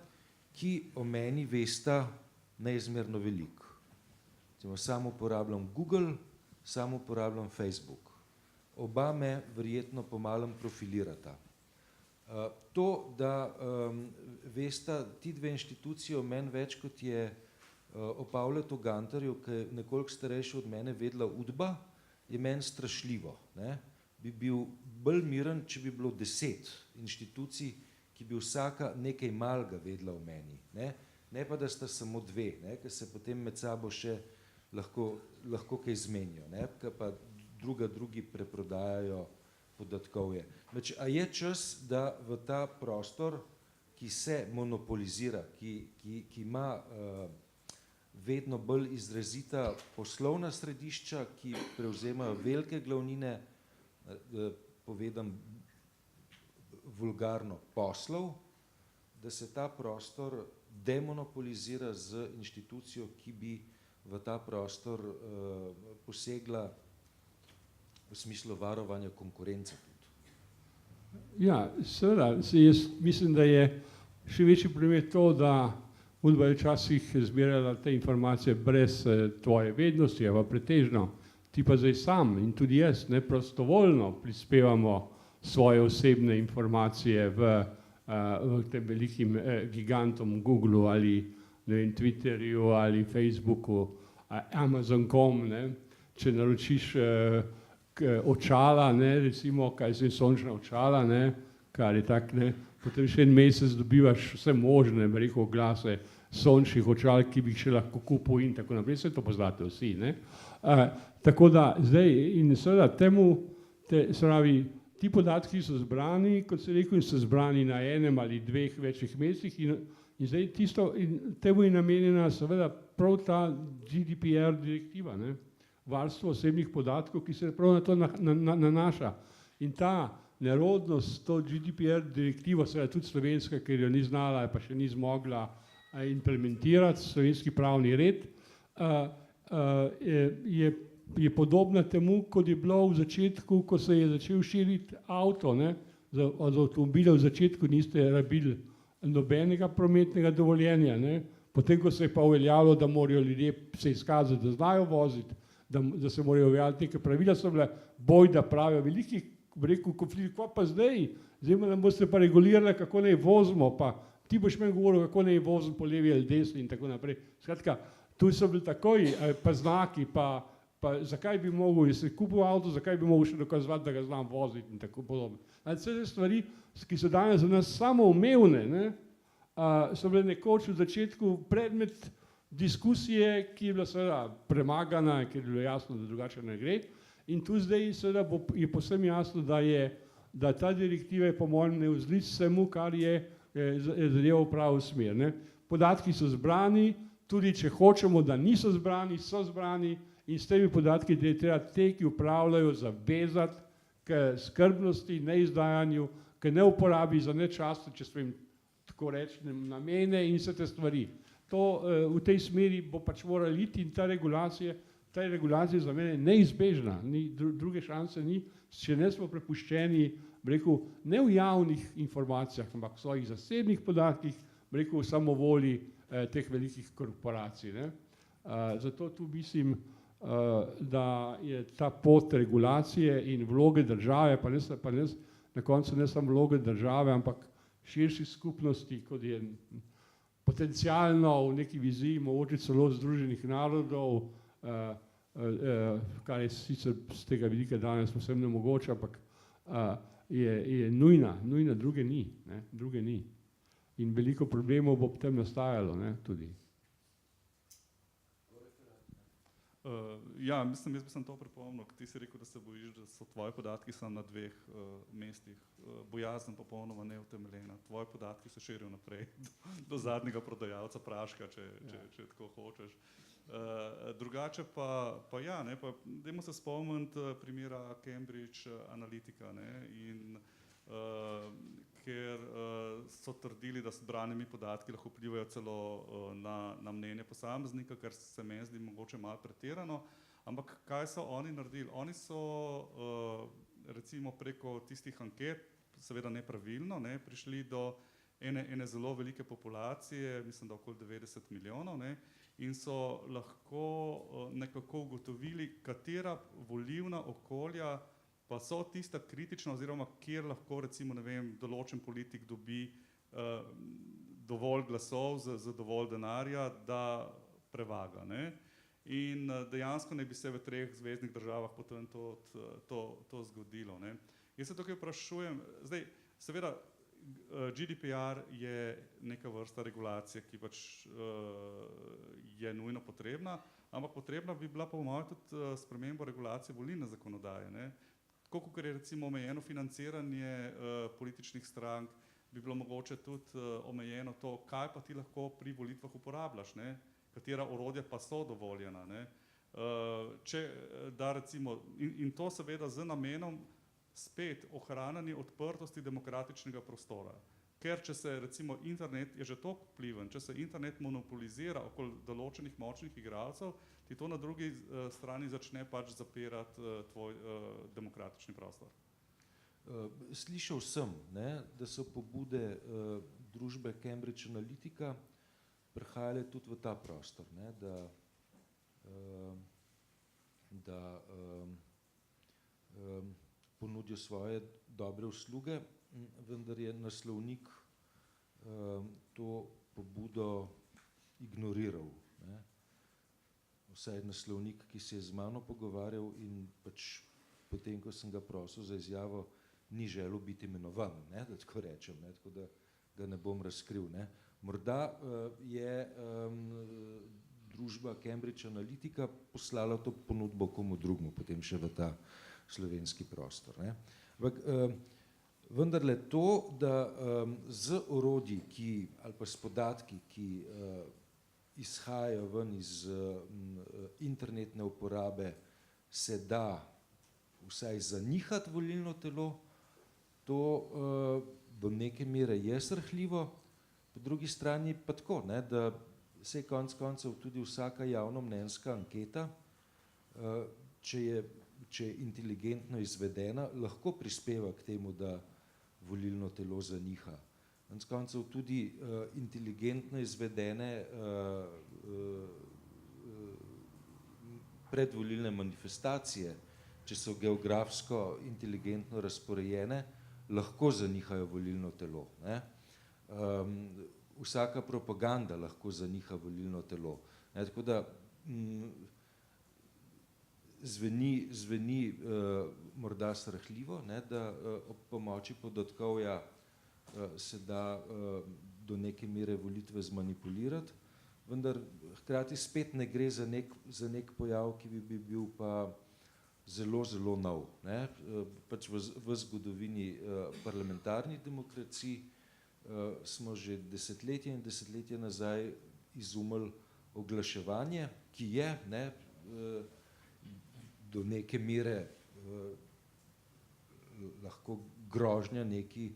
ki o meni vesta neizmerno veliko. Sam uporabljam Google, sam uporabljam Facebook. Oba me verjetno pomalem profilirata. To, da vesta ti dve inštitucije o meni več, kot je o Pavletu Gantarju, ki je nekoliko starejši od mene, vedela Udba, je meni strašljivo. Ne? Bi bil bolj miren, če bi bilo 10 inštitucij, ki bi vsaka nekaj malega vedela o meni. Ne pa, da sta samo dve, ki se potem med sabo še lahko kaj zmenijo, ki pa drugi preprodajajo podatkovje. A je čas, da v ta prostor, ki se monopolizira, ki ima vedno bolj izrazita poslovna središča, ki prevzemajo velike glavnine, povedam vulgarno, poslov, da se ta prostor demonopolizira z inštitucijo, ki bi v ta prostor posegla v smislu varovanja konkurence tudi. Ja, seveda, jaz mislim, da je še večji problem to, da Udba je včasih zbirala te informacije brez tvoje vednosti, pa pretežno. Ti pa zdaj sam in tudi jaz prostovoljno prispevamo svoje osebne informacije v tem velikim gigantom Googlu ali Twitterju ali Facebooku, Amazon.com, če naročiš očala, recimo, kaj so sončna očala, kar je tak, potem še en mesec dobivaš vse možne, rekel, glase sončnih očal, ki bi jih še lahko kupil in tako naprej, vse to poznate vsi. Tako da zdaj in seveda se pravi, ti podatki so zbrani, kot se rekel, so zbrani na enem ali dveh večjih mestih in zdaj temu je namenjena seveda prav ta GDPR direktiva, varstvo osebnih podatkov, ki se prav na to nanaša. In ta nerodnost, to GDPR direktivo, seveda tudi slovenska, ker jo ni znala, pa še ni zmogla implementirati slovenski pravni red, je podobna temu, kot je bilo v začetku, ko se je začel širiti avto. Od avtomobila v začetku niste rabili nobenega prometnega dovoljenja. Potem, ko se je pa uveljavilo, da morajo ljudje se izkazati, da znajo voziti, da se morajo uveljaviti neke pravila, so bile boj, da pravijo veliki, rekel, konflikt, pa zdaj nam boste pa regulirali, kako naj vozimo, pa ti boš meni govoril, kako naj vozim po levi ali desni in tako naprej. Skratka, tu so bili takoj pa znaki, pa zakaj bi mogel, jaz sem kupil avto, zakaj bi mogel še dokazovati, da ga znam voziti in tako podobno. Vse te stvari, ki so danes za nas samoumevne, so bile nekoč v začetku predmet diskusije, ki je bila seveda premagana, ker je bilo jasno, da drugače ne gre. In tu zdaj seveda je povsem jasno, da ta direktiva je po mojem navzlic vsemu, kar je zadeva v pravo smer. Podatki so zbrani, tudi če hočemo, da niso zbrani, so zbrani in s temi podatki je treba te, ki upravljajo, zavezati k skrbnosti, neizdajanju, k neuporabi za nečasne, če smo jim tako rečem, namene in vse te stvari. To v tej smeri bo pač morali iti in ta regulacija za mene neizbežna, druge šanse ni, če ne smo prepuščeni, rekel, ne v javnih informacijah, ampak v svojih zasebnih podatkih, rekel, samovolji teh velikih korporacij. Zato tu mislim, da je ta pot regulacije in vloge države, pa na koncu ne samo vloge države, ampak širši skupnosti, kot je potencialno v neki viziji, mogoče celo Združenih narodov, kar je sicer z tega vidika danes povsem nemogoče, ampak je nujna, druge ni. In veliko problemov bo potem nastajalo tudi. Ja, mislim, jaz bi sem to pripomnil, ti si rekel, da se bojiš, da so tvoji podatki samo na dveh mestih. Bojazen popolnoma neutemeljena. Tvoji podatki se širijo naprej do zadnjega prodajalca praška, če tako hočeš. Drugače pa ja, dajmo se spomniti primera Cambridge Analytica, in ker so trdili, da zbranimi podatki lahko vplivajo celo na mnenje posameznika, kar se meni zdi mogoče malo pretirano, ampak kaj so oni naredili? Oni so recimo preko tistih anket, seveda nepravilno, prišli do ene zelo velike populacije, mislim, da okoli 90 milijonov, ne, in so lahko nekako ugotovili, katera volilna okolja pa so tista kritična oziroma kjer lahko recimo, ne vem, določen politik dobi dovolj glasov za dovolj denarja, da prevaga, ne. In dejansko ne bi se v 3 zveznih državah potem to zgodilo, ne. Jaz se tukaj vprašujem, zdaj, seveda, GDPR je neka vrsta regulacije, ki pač je nujno potrebna, ampak potrebna bi bila po mojem tudi sprememba regulacije volilne zakonodaje, ne. Tako kot je recimo omejeno financiranje političnih strank, bi bilo mogoče tudi omejeno to, kaj pa ti lahko pri volitvah uporabljaš, ne, katera orodja pa so dovoljena, ne. Če da recimo, in to seveda z namenom spet ohranjanje odprtosti demokratičnega prostora. Ker če se recimo internet je že toliko vpliven, če se internet monopolizira okoli določenih močnih igralcev, ti to na drugi strani začne pač zapirati tvoj demokratični prostor. Slišal sem, ne, da so pobude družbe Cambridge Analytica prihajale tudi v ta prostor, ne, da ponudijo svoje dobre usluge, vendar je naslovnik to pobudo ignoriral, ne. Vsaj naslovnik, ki se je z mano pogovarjal in pač potem, ko sem ga prosil za izjavo, ni želel biti imenovan, ne, da tako rečem, ne, tako da ga ne bom razkril, ne. Morda je družba Cambridge Analytica poslala to ponudbo komu drugemu, potem še v ta slovenski prostor, ne. Ampak vendarle to, da z orodji, ali pa s podatki, ki izhajajo ven iz internetne uporabe, se da vsaj zanihati volilno telo, to do neke mere je srhljivo, po drugi strani pa tako, ne, da se je konec koncev tudi vsaka javnomnenjska anketa, če je inteligentno izvedena, lahko prispeva k temu, da volilno telo zaniha. Konec koncev tudi inteligentno izvedene predvolilne manifestacije, če so geografsko inteligentno razporejene, lahko zanihajo volilno telo, ne. Vsaka propaganda lahko zaniha volilno telo, ne, tako da zveni morda srhljivo, ne, da ob pomoči podatkovja se da do neke mere volitve zmanipulirati, vendar hkrati spet ne gre za nek pojav, ki bi bil pa zelo, zelo nov, ne. Pač v zgodovini parlamentarnih demokracij smo že desetletja in desetletja nazaj izumili oglaševanje, ki je, ne, do neke mere lahko grožnja neki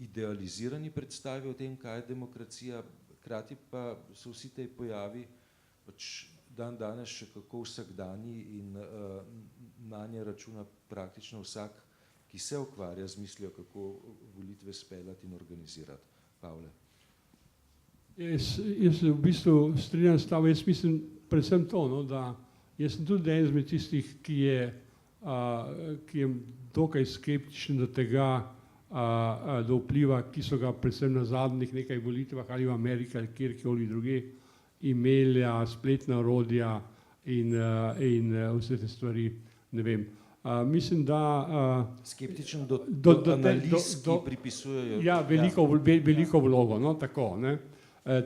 idealizirani predstavi o tem, kaj je demokracija, hkrati pa so vsi te pojavi pač danes še kako vsakdanji in nanje računa praktično vsak, ki se ukvarja z mislijo, kako volitve speljati in organizirati. Pavle. Jaz v bistvu strinjam s tabo, jaz mislim predvsem to, no, da jaz sem tudi en izmed tistih, ki je dokaj skeptičen do tega, do vpliva, ki so ga predvsem na zadnjih nekaj volitvah ali v Ameriki ali kjerkoli druge imeli spletna orodja in vse te stvari, ne vem. Mislim, da skeptičen do analiz, ki pripisujejo. Ja, veliko vlogo, no, tako, ne,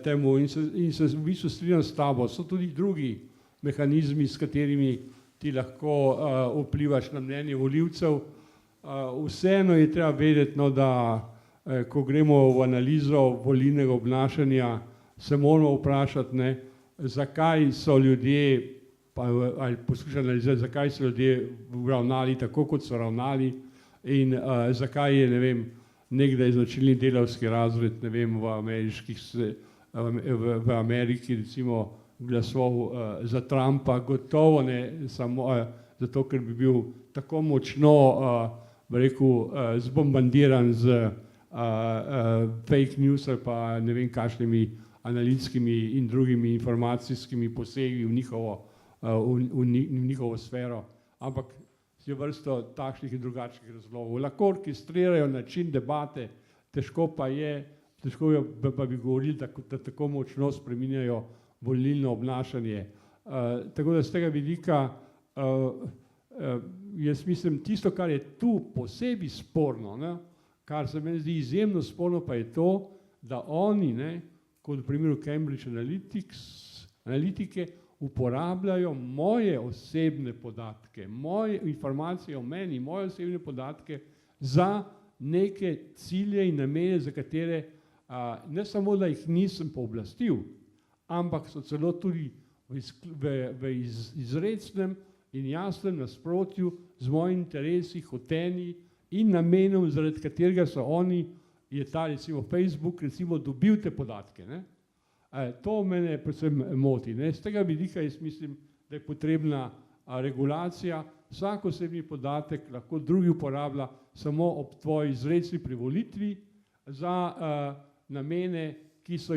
temu in se v bistvu strinjam s tabo. So tudi drugi mehanizmi, s katerimi ti lahko vplivaš na mnenje volivcev. Vseeno je treba vedeti, no, da ko gremo v analizo volilnega obnašanja, se moramo vprašati, ne, zakaj so ljudje, ali poskušati analizirati, zakaj so ljudje ravnali tako, kot so ravnali in zakaj je, ne vem, nekdaj značilni delavski razred, ne vem, v Ameriki recimo glasoval za Trumpa, gotovo ne samo zato, ker bi bil tako močno, bi rekel, zbombardiran z fake news ali pa ne vem kakšnimi analitskimi in drugimi informacijskimi posegi v njihovo sfero, ampak je vrsto takšnih in drugačnih razlogov. Lahko orkestrirajo način debate, težko pa bi govorili, da tako močno spreminjajo volilno obnašanje. Tako da z tega vidika jaz mislim, tisto, kar je tu posebej sporno, ne, kar se meni zdi izjemno sporno, pa je to, da oni, ne, kot v primeru Cambridge Analytike, uporabljajo moje osebne podatke, moje informacije o meni, moje osebne podatke za neke cilje in namene, za katere ne samo, da jih nisem pooblastil, ampak so celo tudi v izrecnem in jasnem nasprotju z mojimi interesi, hoteni in namenom, zaradi katerega so oni, je ta recimo Facebook, recimo dobil te podatke. Ne? To mene predvsem moti. Ne? Z tega vidika jaz mislim, da je potrebna regulacija, vsak osebni podatek lahko drugi uporablja samo ob tvoji izrecni privolitvi za namene, ki so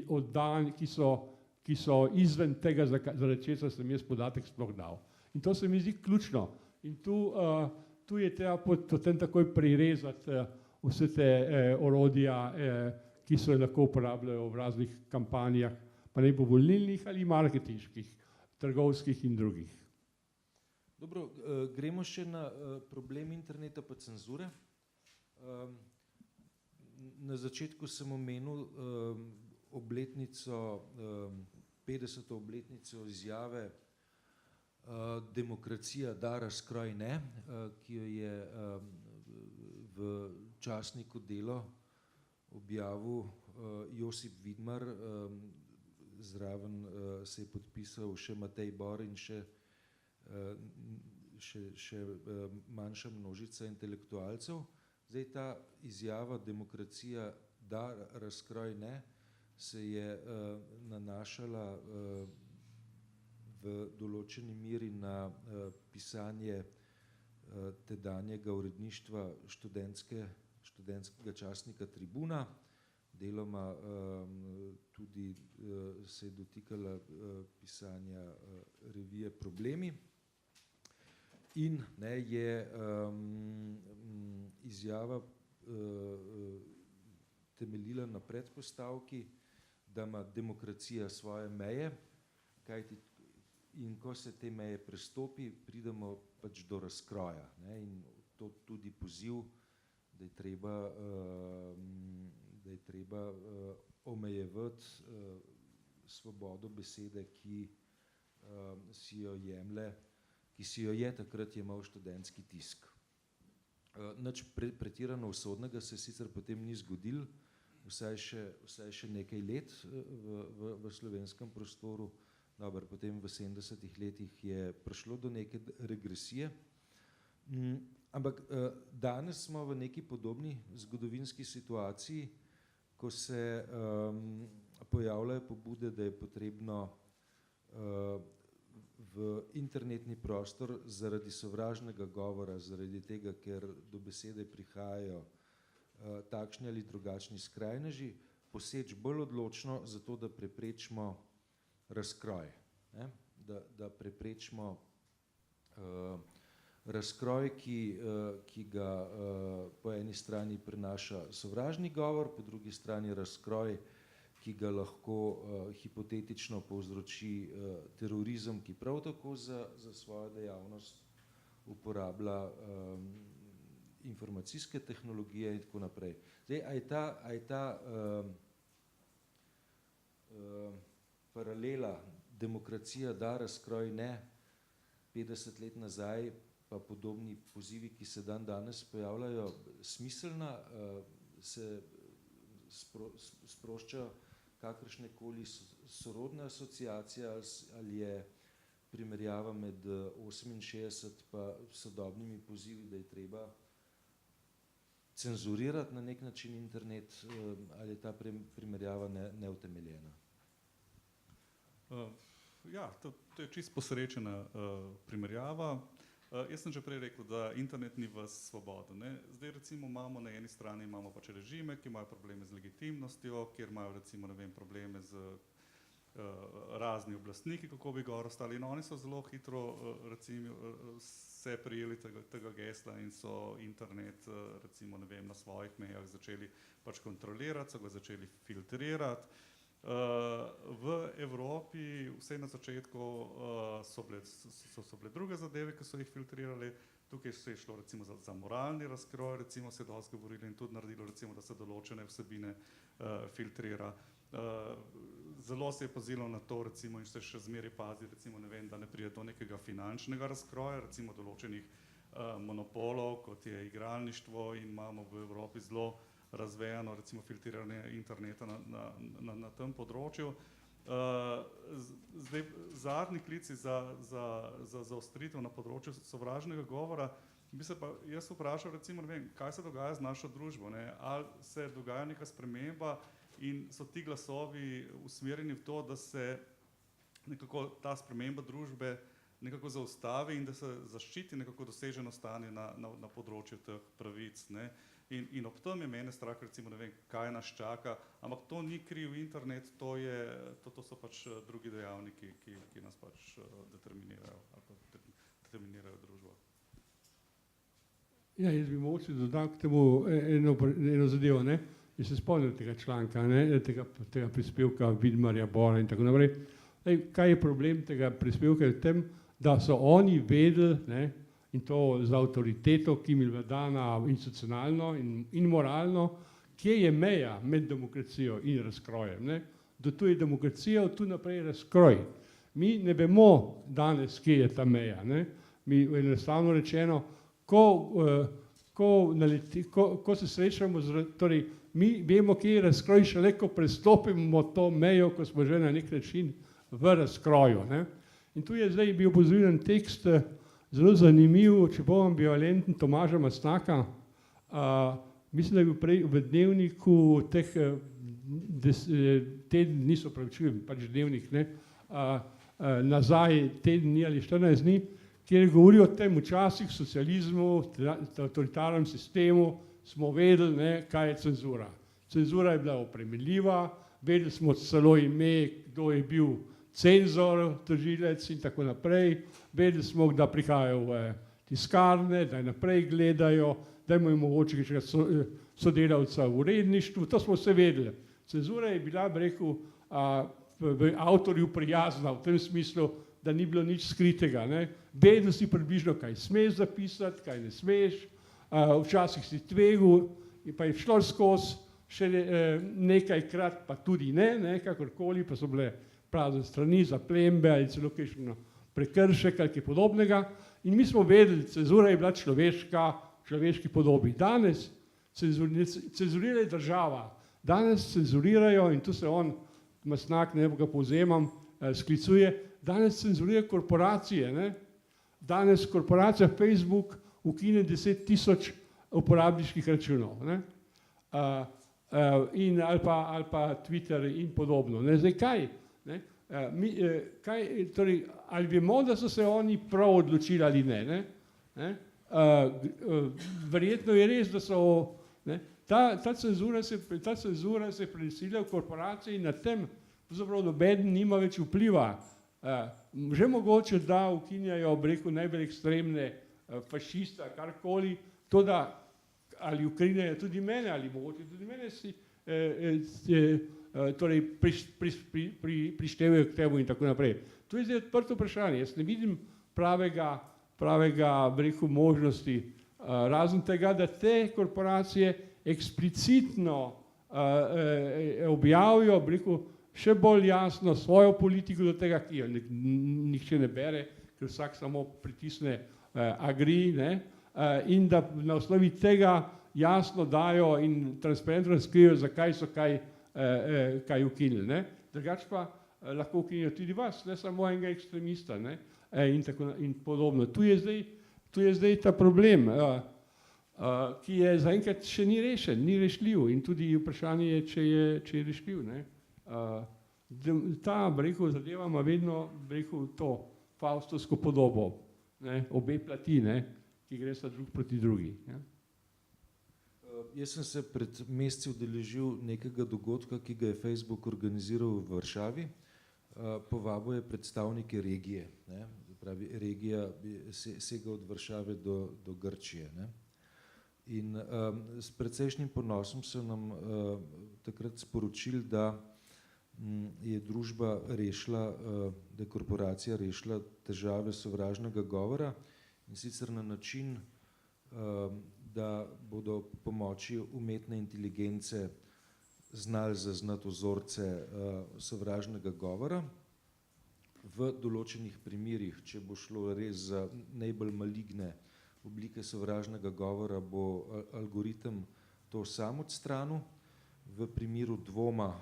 oddani, ki so izven tega, zaradi česar sem jaz podatek sploh dal. In to se mi zdi ključno. In tu je treba potem takoj prirezati vse te orodja, ki se lahko uporabljajo v raznih kampanjah, pa ne bo volilnih ali marketinških, trgovskih in drugih. Dobro, gremo še na problem interneta pa cenzure. Na začetku sem omenil obletnico, 50. obletnico izjave Demokracija da, razkroj ne, ki jo je v časniku Delo objavil Josip Vidmar, zraven se je podpisal še Matej Bor in še manjša množica intelektualcev. Zdaj ta izjava Demokracija da, razkroj ne, se je nanašala v določeni meri na pisanje tedanjega uredništva študentskega časnika Tribuna, deloma tudi se je dotikala pisanja revije Problemi in ne, je izjava temeljila na predpostavki, da ima demokracija svoje meje, kajti in ko se te meje prestopi, pridemo pač do razkroja. Ne? In to tudi poziv, da je treba omejevati svobodo besede, ki si jo je takrat jemal študentski tisk. Nič pretirano usodnega se sicer potem ni zgodilo, vsaj še nekaj let v slovenskem prostoru. Dobar, potem v 70-ih letih je prišlo do neke regresije, ampak danes smo v neki podobni zgodovinski situaciji, ko se pojavljajo pobude, da je potrebno v internetni prostor zaradi sovražnega govora, zaradi tega, ker do besede prihajajo takšni ali drugačni skrajneži, poseči bolj odločno zato, da preprečimo razkroj, ne? Da preprečimo razkroj, ki ga po eni strani prinaša sovražni govor, po drugi strani razkroj, ki ga lahko hipotetično povzroči terorizem, ki prav tako za svojo dejavnost uporablja informacijske tehnologije in tako naprej. Zdaj, a je ta paralela demokracija da, razkroj ne, 50 let nazaj pa podobni pozivi, ki se danes pojavljajo, smiselna, se sproščajo kakršnekoli sorodne asociacije ali je primerjava med 68 pa sodobnimi pozivi, da je treba cenzurirati na nek način internet, ali je ta primerjava neutemeljena? Ja, to je čisto posrečena primerjava. Jaz sem že prej rekel, da internet ni vas svoboda. Ne? Zdaj recimo imamo na eni strani imamo pač režime, ki imajo probleme z legitimnostjo, kjer imajo recimo, ne vem, probleme z razni oblastniki, kako bi gor ostali. In oni so zelo hitro recimo se prijeli tega gesla in so internet recimo, ne vem, na svojih mejah začeli pač kontrolirati, so ga začeli filtrirati. V Evropi, vse na začetku, so bile druge zadeve, ki so jih filtrirali. Tukaj se je šlo recimo za moralni razkroj, recimo se je dosti govorili in tudi naredilo, recimo, da se določene vsebine filtrira. Zelo se je pazilo na to, recimo, in se še zmeraj pazi, recimo, ne vem, da ne pride do nekega finančnega razkroja, recimo določenih monopolov, kot je igralništvo, in imamo v Evropi zelo razvejano recimo filtriranje interneta na tem področju. Zdaj, zadnji klici za zaostritev na področju sovražnega govora, bi se pa jaz vprašal, recimo, ne vem, kaj se dogaja z našo družbo, ne? Ali se dogaja neka sprememba in so ti glasovi usmerjeni v to, da se nekako ta sprememba družbe nekako zaustavi in da se zaščiti nekako doseženo stanje na področju teh pravic, ne? In ob tem je mene strah, recimo, ne vem, kaj nas čaka, ampak to ni kriv internet, to so pač drugi dejavniki, ki nas pač determinirajo ali pa determinirajo družbo. Ja, jaz bi mogoče dodal k temu eno zadevo, ne? Jaz se spomnim tega članka, ne? Tega prispevka Vidmarja, Bora in tako naprej. Kaj je problem tega prispevka v tem, da so oni vedeli, ne? In to z avtoriteto, ki jim je bila dana institucionalno in moralno, kje je meja med demokracijo in razkrojem. Ne? Do tu je demokracija, od tu naprej razkroj. Mi ne vemo danes, kje je ta meja. Ne? Mi enostavno rečeno, ko se srečamo, torej mi vemo, kje je razkroj, šele ko prestopimo to mejo, ko smo že na nek način v razkroju. Ne? In tu je zdaj bil opozorjen tekst, zelo zanimiv, čeprav ambivalenten, Tomaža Mastnaka. Mislim, da je bil prej v dnevniku teh teden dni, so pravičujem, pač dnevnik, ne, nazaj teden dni ali 14 dni, kjer je govoril o tem včasih socializmu, totalitarnem sistemu, smo vedeli, ne, kaj je cenzura. Cenzura je bila opremeljiva, vedeli smo celo ime, kdo je bil cenzor, tožilec in tako naprej. Vedeli smo, da prihajajo v tiskarne, da naprej gledajo, da imajo mogoče sodelavca v uredništvu, to smo vse vedeli. Cenzura je bila, bi rekel, avtorju prijazna v tem smislu, da ni bilo nič skritega. Ne? Vedel si približno, kaj smeš zapisati, kaj ne smeš, včasih si tvegel, pa je šlo skozi še nekajkrat, pa tudi ne, kakorkoli, pa so bile prazne strani, zaplembe ali celo kakšno prekršek ali kaj podobnega. In mi smo vedeli, cenzura je bila človeški podobi. Danes cenzurira država, danes cenzurirajo, in tu se on, Mastnak, ne ga povzemam, sklicuje, danes cenzurirajo korporacije. Ne? Danes korporacija Facebook ukine 10.000 uporabniških računov. Ne? Ali pa Twitter in podobno. Ne? Zdaj kaj? Torej, ali vemo, da so se oni prav odločili ali ne? Verjetno je res, da so ta cenzura se prenesila v korporacije in na tem pravzaprav noben nima več vpliva. Že mogoče, da ukinjajo, bi rekel, najbolj ekstremne fašiste, karkoli, to da ali ukinjajo tudi mene, ali mogoče tudi mene torej prištevajo k temu in tako naprej. To je zdaj odprto vprašanje. Jaz ne vidim pravega, bi rekel, možnosti, razen tega, da te korporacije eksplicitno objavijo, bi rekel, še bolj jasno svojo politiko do tega, ki jo nihče ne bere, ker vsak samo pritisne agree, ne? In da na osnovi tega jasno dajo in transparentno razkrijo, zakaj so kaj ukinili. Ne? Drugače pa lahko ukinijo tudi vas, ne samo enega ekstremista, ne? In podobno. Tu je zdaj ta problem, ki je zaenkrat še ni rešen, ni rešljiv in tudi vprašanje je, če je rešljiv. Ne? Ta, bi rekel, zadeva ima vedno, bi rekel, to faustovsko podobo. ne, obe plati, ne, ki gre sta drug proti drugi. Ja. Jaz sem se pred meseci udeležil nekega dogodka, ki ga je Facebook organiziral v Varšavi. Povabil je predstavnike regije, ne, pravi, regija sega od Varšave do Grčije. Ne. In s precejšnjim ponosom so nam takrat sporočili, da je družba rešila, da je korporacija rešila težave sovražnega govora, in sicer na način, da bodo pomoči umetne inteligence znali zaznati vzorce sovražnega govora. V določenih primerih, če bo šlo res za najbolj maligne oblike sovražnega govora, bo algoritem to sam odstranil. V primeru dvoma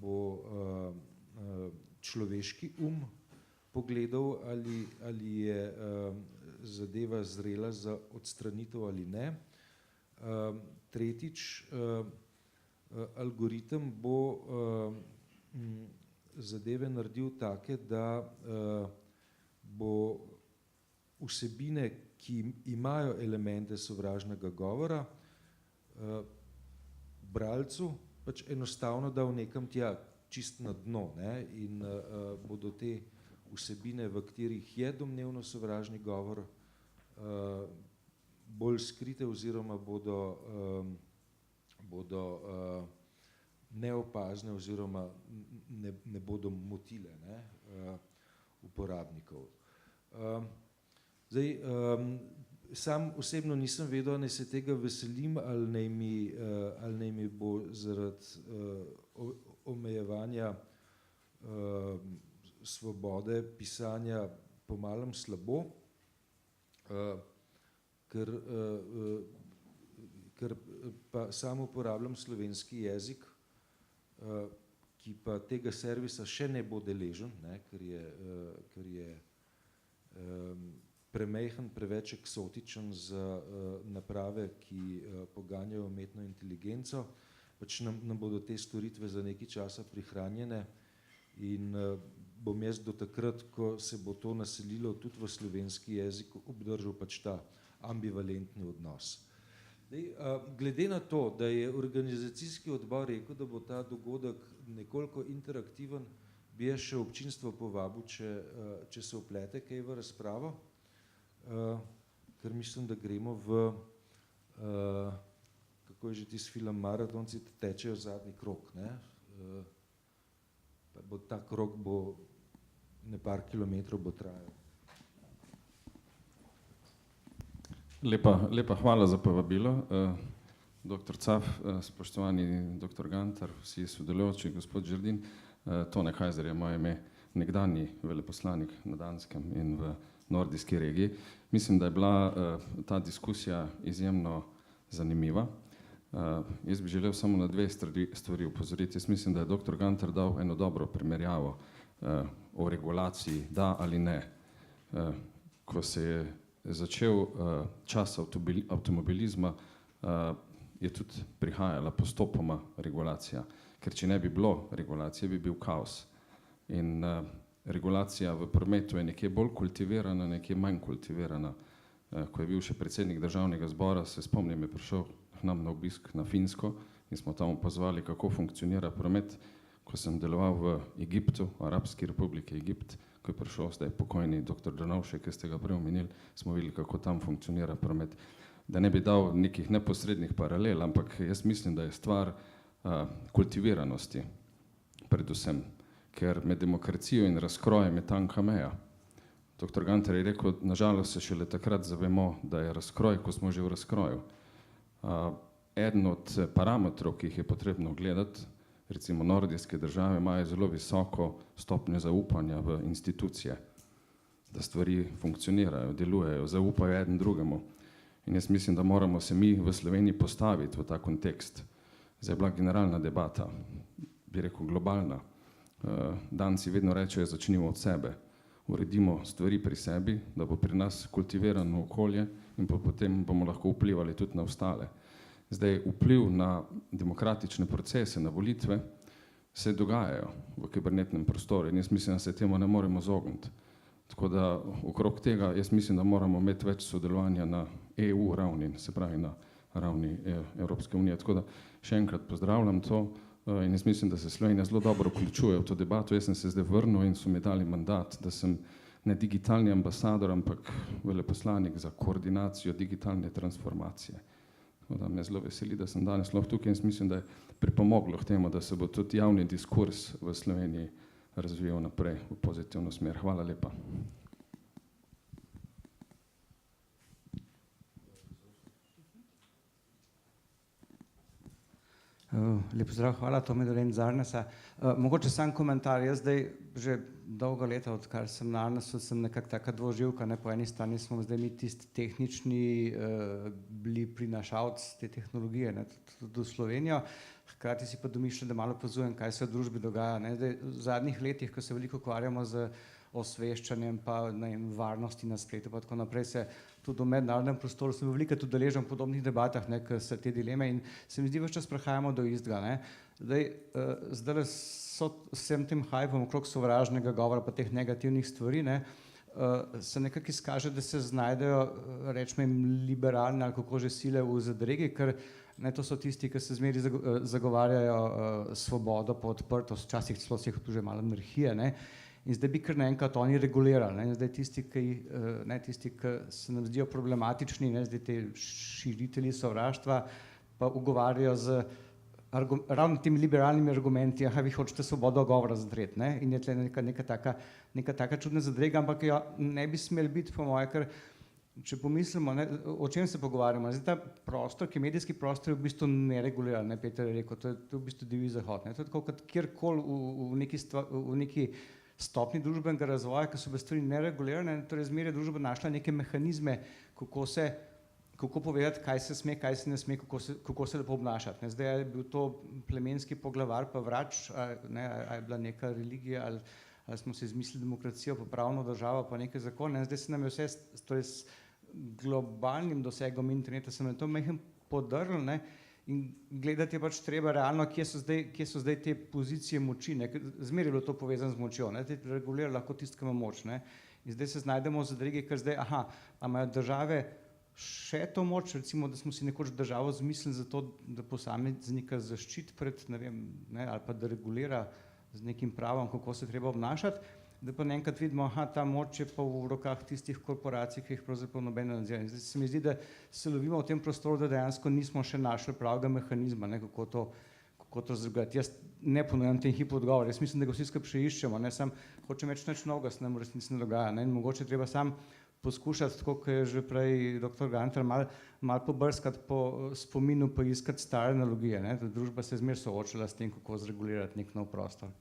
bo človeški pogledal, ali je zadeva zrela za odstranitev ali ne. Tretjič, algoritem bo zadeve naredil take, da bo vsebine, ki imajo elemente sovražnega govora, bralcu pač enostavno dal nekam tja čist na dno, ne, in bodo te vsebine, v katerih je domnevno sovražni govor, bolj skrite oziroma bodo neopazne oziroma ne bodo motile, ne, uporabnikov. Zdaj, sam osebno nisem vedel, naj se tega veselim, ali naj mi bo zaradi omejevanja svobode pisanja pomalem slabo, ker pa sam uporabljam slovenski jezik, ki pa tega servisa še ne bo deležen, ne, ker je premajhen, preveč eksotičen za naprave, ki poganjajo umetno inteligenco. Pač nam bodo te storitve za nekaj časa prihranjene in bom jaz do takrat, ko se bo to naselilo tudi v slovenski jezik, obdržal pač ta ambivalentni odnos. Glede na to, da je organizacijski odbor rekel, da bo ta dogodek nekoliko interaktiven, bi jaz še občinstvo povabil, če se vplete kaj v razpravo, ker mislim, da gremo v, kako je že tisti film, maratonci tečejo zadnji krog, ne? Pa bo ta krog bo nepar kilometrov bo trajal. Lepa hvala za povabilo. Dr. Caf, spoštovani dr. Gantar, vsi sodelujoči, gospod Žerdin, Tone Kajzer je moje ime, nekdanji veleposlanik na Danskem in v nordijski regiji. Mislim, da je bila ta diskusija izjemno zanimiva. Jaz bi želel samo na dve stvari upozoriti. Jaz mislim, da je dr. Gantar dal eno dobro primerjavo o regulaciji, da ali ne. Ko se je začel čas avtomobilizma, je tudi prihajala postopoma regulacija. Ker če ne bi bilo regulacije, bi bil kaos. In regulacija v prometu je nekje bolj kultivirana, nekje manj kultivirana. Ko je bil še predsednik državnega zbora, se spomnim, je prišel k nam na obisk na Finsko in smo tam opazovali, kako funkcionira promet. Ko sem deloval v Egiptu, v Arabski republiki Egipt, ko je prišel zdaj pokojni dr. Drnovšek, ki ste ga prej omenili, smo videli, kako tam funkcionira promet. Da ne bi dal nekih neposrednih paralel, ampak jaz mislim, da je stvar kultiviranosti predvsem, ker med demokracijo in razkrojem je tanka meja. Dr. Gantar je rekel, nažalost se šele takrat zavemo, da je razkroj, ko smo že v razkroju. Eden od parametrov, ki jih je potrebno gledati, recimo nordijske države imajo zelo visoko stopnjo zaupanja v institucije, da stvari funkcionirajo, delujejo, zaupajo eden drugemu. In jaz mislim, da moramo se mi v Sloveniji postaviti v ta kontekst. Zdaj je bila generalna debata, bi rekel globalna. Danci vedno rečejo, začnimo od sebe. Uredimo stvari pri sebi, da bo pri nas kultivirano okolje in potem bomo lahko vplivali tudi na ostale. Zdaj, vpliv na demokratične procese, na volitve se dogajajo v kibernetnem prostoru in jaz mislim, da se temu ne moremo izogniti. Tako da okrog tega jaz mislim, da moramo imeti več sodelovanja na EU ravni, se pravi na ravni Evropske unije. Tako da še enkrat pozdravljam to in jaz mislim, da se Slovenija zelo dobro vključuje v to debato. Jaz sem se zdaj vrnil in so mi dali mandat, da sem ne digitalni ambasador, ampak veleposlanik za koordinacijo digitalne transformacije. Tako da me zelo veseli, da sem danes lahko tukaj in mislim, da je pripomoglo k temu, da se bo tudi javni diskurs v Sloveniji razvijal naprej v pozitivno smer. Hvala lepa. Lep pozdrav, hvala, Tomi Dolen iz Arnesa. Mogoče sam komentar, jaz zdaj že dolgo leta, odkar sem na Arnesu, sem nekako taka dvoživka, ne, po eni strani smo zdaj mi tisti tehnični bili prinašalci te tehnologije, ne, tudi v Slovenijo, hkrati si pa domišljam, da malo opazujem, kaj se v družbi dogaja, ne. Zdaj, v zadnjih letih, ko se veliko ukvarjamo z osveščanjem pa varnosti na spletu pa tako naprej, se tudi v mednarodnem prostoru sem veliko tudi deležen v podobnih debatah, ne, ker se te dileme in se mi zdi, ves čas prehajamo do istega, ne. Zdaj so vsem tem hajpom okrog sovražnega govora pa teh negativnih stvari, ne, se nekako izkaže, da se znajdejo, rečemo jim, liberalne ali kako že sile v zadregi, ker ne, to so tisti, ki se zmeri zagovarjajo svobodo pa odprtost, včasih celo se jih obtužuje malo anarhije, ne. In zdaj bi kar naenkrat oni regulirali, ne. Zdaj tisti, ki se nam zdijo problematični, ne, zdaj te širitelji sovraštva, pa ugovarjajo z ravno temi liberalnimi argumenti, aha, vi hočete svobodo govora zadreti, ne, in je tle neka taka čudna zadrega, ampak jo ne bi smeli biti, po moje, ker če pomislimo, ne, o čem se pogovarjamo, zdaj ta prostor, ki je medijski prostor, je v bistvu nereguliran, ne, Peter je rekel, to je v bistvu divji zahod, ne, to je tako kot kjerkoli v neki stopni družbenega razvoja, ki so bile stvari neregulirane, torej zmeraj družba našla neke mehanizme, kako povedati, kaj se sme, kaj se ne sme, kako se lepo obnašati. Ne. Zdaj je bil to plemenski poglavar pa vrač, ne, a je bila neka religija, ali smo si izmislili demokracijo, pa pravno državo, pa neke zakone. Zdaj se nam je vse, torej s globalnim dosegom interneta se nam je to majhen podrl, ne, in gledati je pač treba realno, kje so zdaj te pozicije moči, ne. Zmeraj je bilo to povezano z močjo, ne, te regulira lahko tisti, ki ima moč, ne. In zdaj se znajdemo v zadregi, ker zdaj, aha, a imajo države še to moč, recimo, da smo si nekoč državo zmislili za to, da posameznika zaščiti pred, ne vem, ne, ali pa da regulira z nekim pravom, kako se treba obnašati, da pa naenkrat vidimo, aha, ta moč je pa v rokah tistih korporacij, ki jih pravzaprav noben ne nadzira. Zdaj se mi zdi, da se lovimo v tem prostoru, da dejansko nismo še našli pravega mehanizma, ne, kako to zregulirati. Jaz ne ponujam tem hipu odgovor, jaz mislim, da ga vsi skupaj še iščemo, ne, sam hočem več nič novega se nam v resnici ne dogaja, ne, in mogoče treba sam poskušati, tako kot je že prej dr. Gantar, malo pobrskati po spominu, pa iskati stare analogije, ne, da družba se je zmeraj soočila s tem, kako zregulirati nek nov prostor.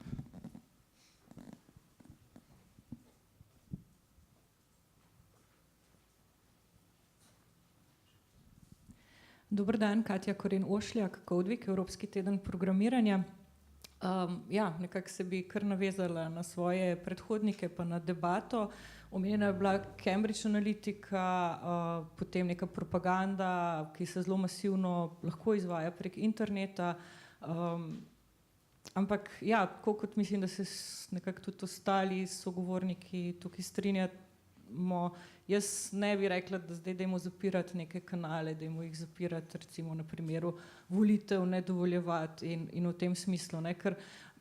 Dober dan, Katja Koren Ošljak, Codevik, Evropski teden programiranja. Ja, nekako se bi kar navezala na svoje predhodnike pa na debato. Omenjena je bila Cambridge Analytica, potem neka propaganda, ki se zelo masivno lahko izvaja prek interneta. Ampak ja, tako kot mislim, da se nekako tudi ostali sogovorniki tukaj strinjamo, jaz ne bi rekla, da zdaj dajmo zapirati neke kanale, dajmo jih zapirati recimo na primeru volitev, ne dovoljevati in v tem smislu, ne, ker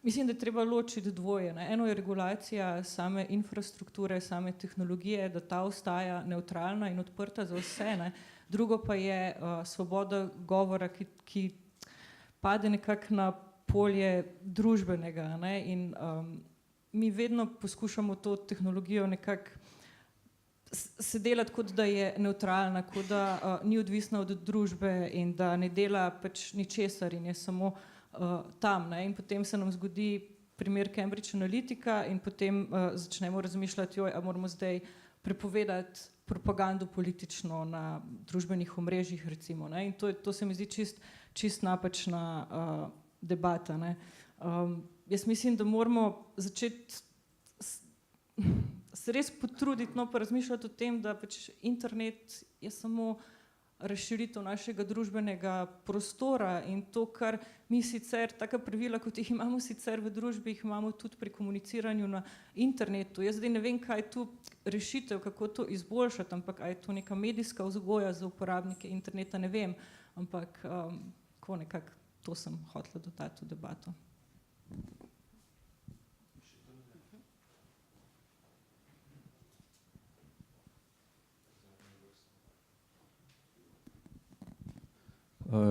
mislim, da je treba ločiti dvoje, ne. Eno je regulacija same infrastrukture, same tehnologije, da ta ostaja nevtralna in odprta za vse, ne. Drugo pa je svoboda govora, ki pade nekako na polje družbenega, ne, in mi vedno poskušamo to tehnologijo nekako se delati, kot da je nevtralna, kot da ni odvisna od družbe in da ne dela pač ničesar in je samo tam, ne. In potem se nam zgodi primer Cambridge Analytica in potem začnemo razmišljati, joj, a moramo zdaj prepovedati propagando politično na družbenih omrežjih recimo, ne. In to se mi zdi čist napačna debata, ne. Jaz mislim, da moramo začeti se res potruditi, no, pa razmišljati o tem, da pač internet je samo razširitev našega družbenega prostora in to, kar mi sicer, taka pravila, kot jih imamo sicer v družbi, jih imamo tudi pri komuniciranju na internetu. Jaz zdaj ne vem, kaj je tu rešitev, kako to izboljšati, ampak a je to neka medijska vzgoja za uporabnike interneta, ne vem, ampak ko nekako to sem hotela dodati v debato.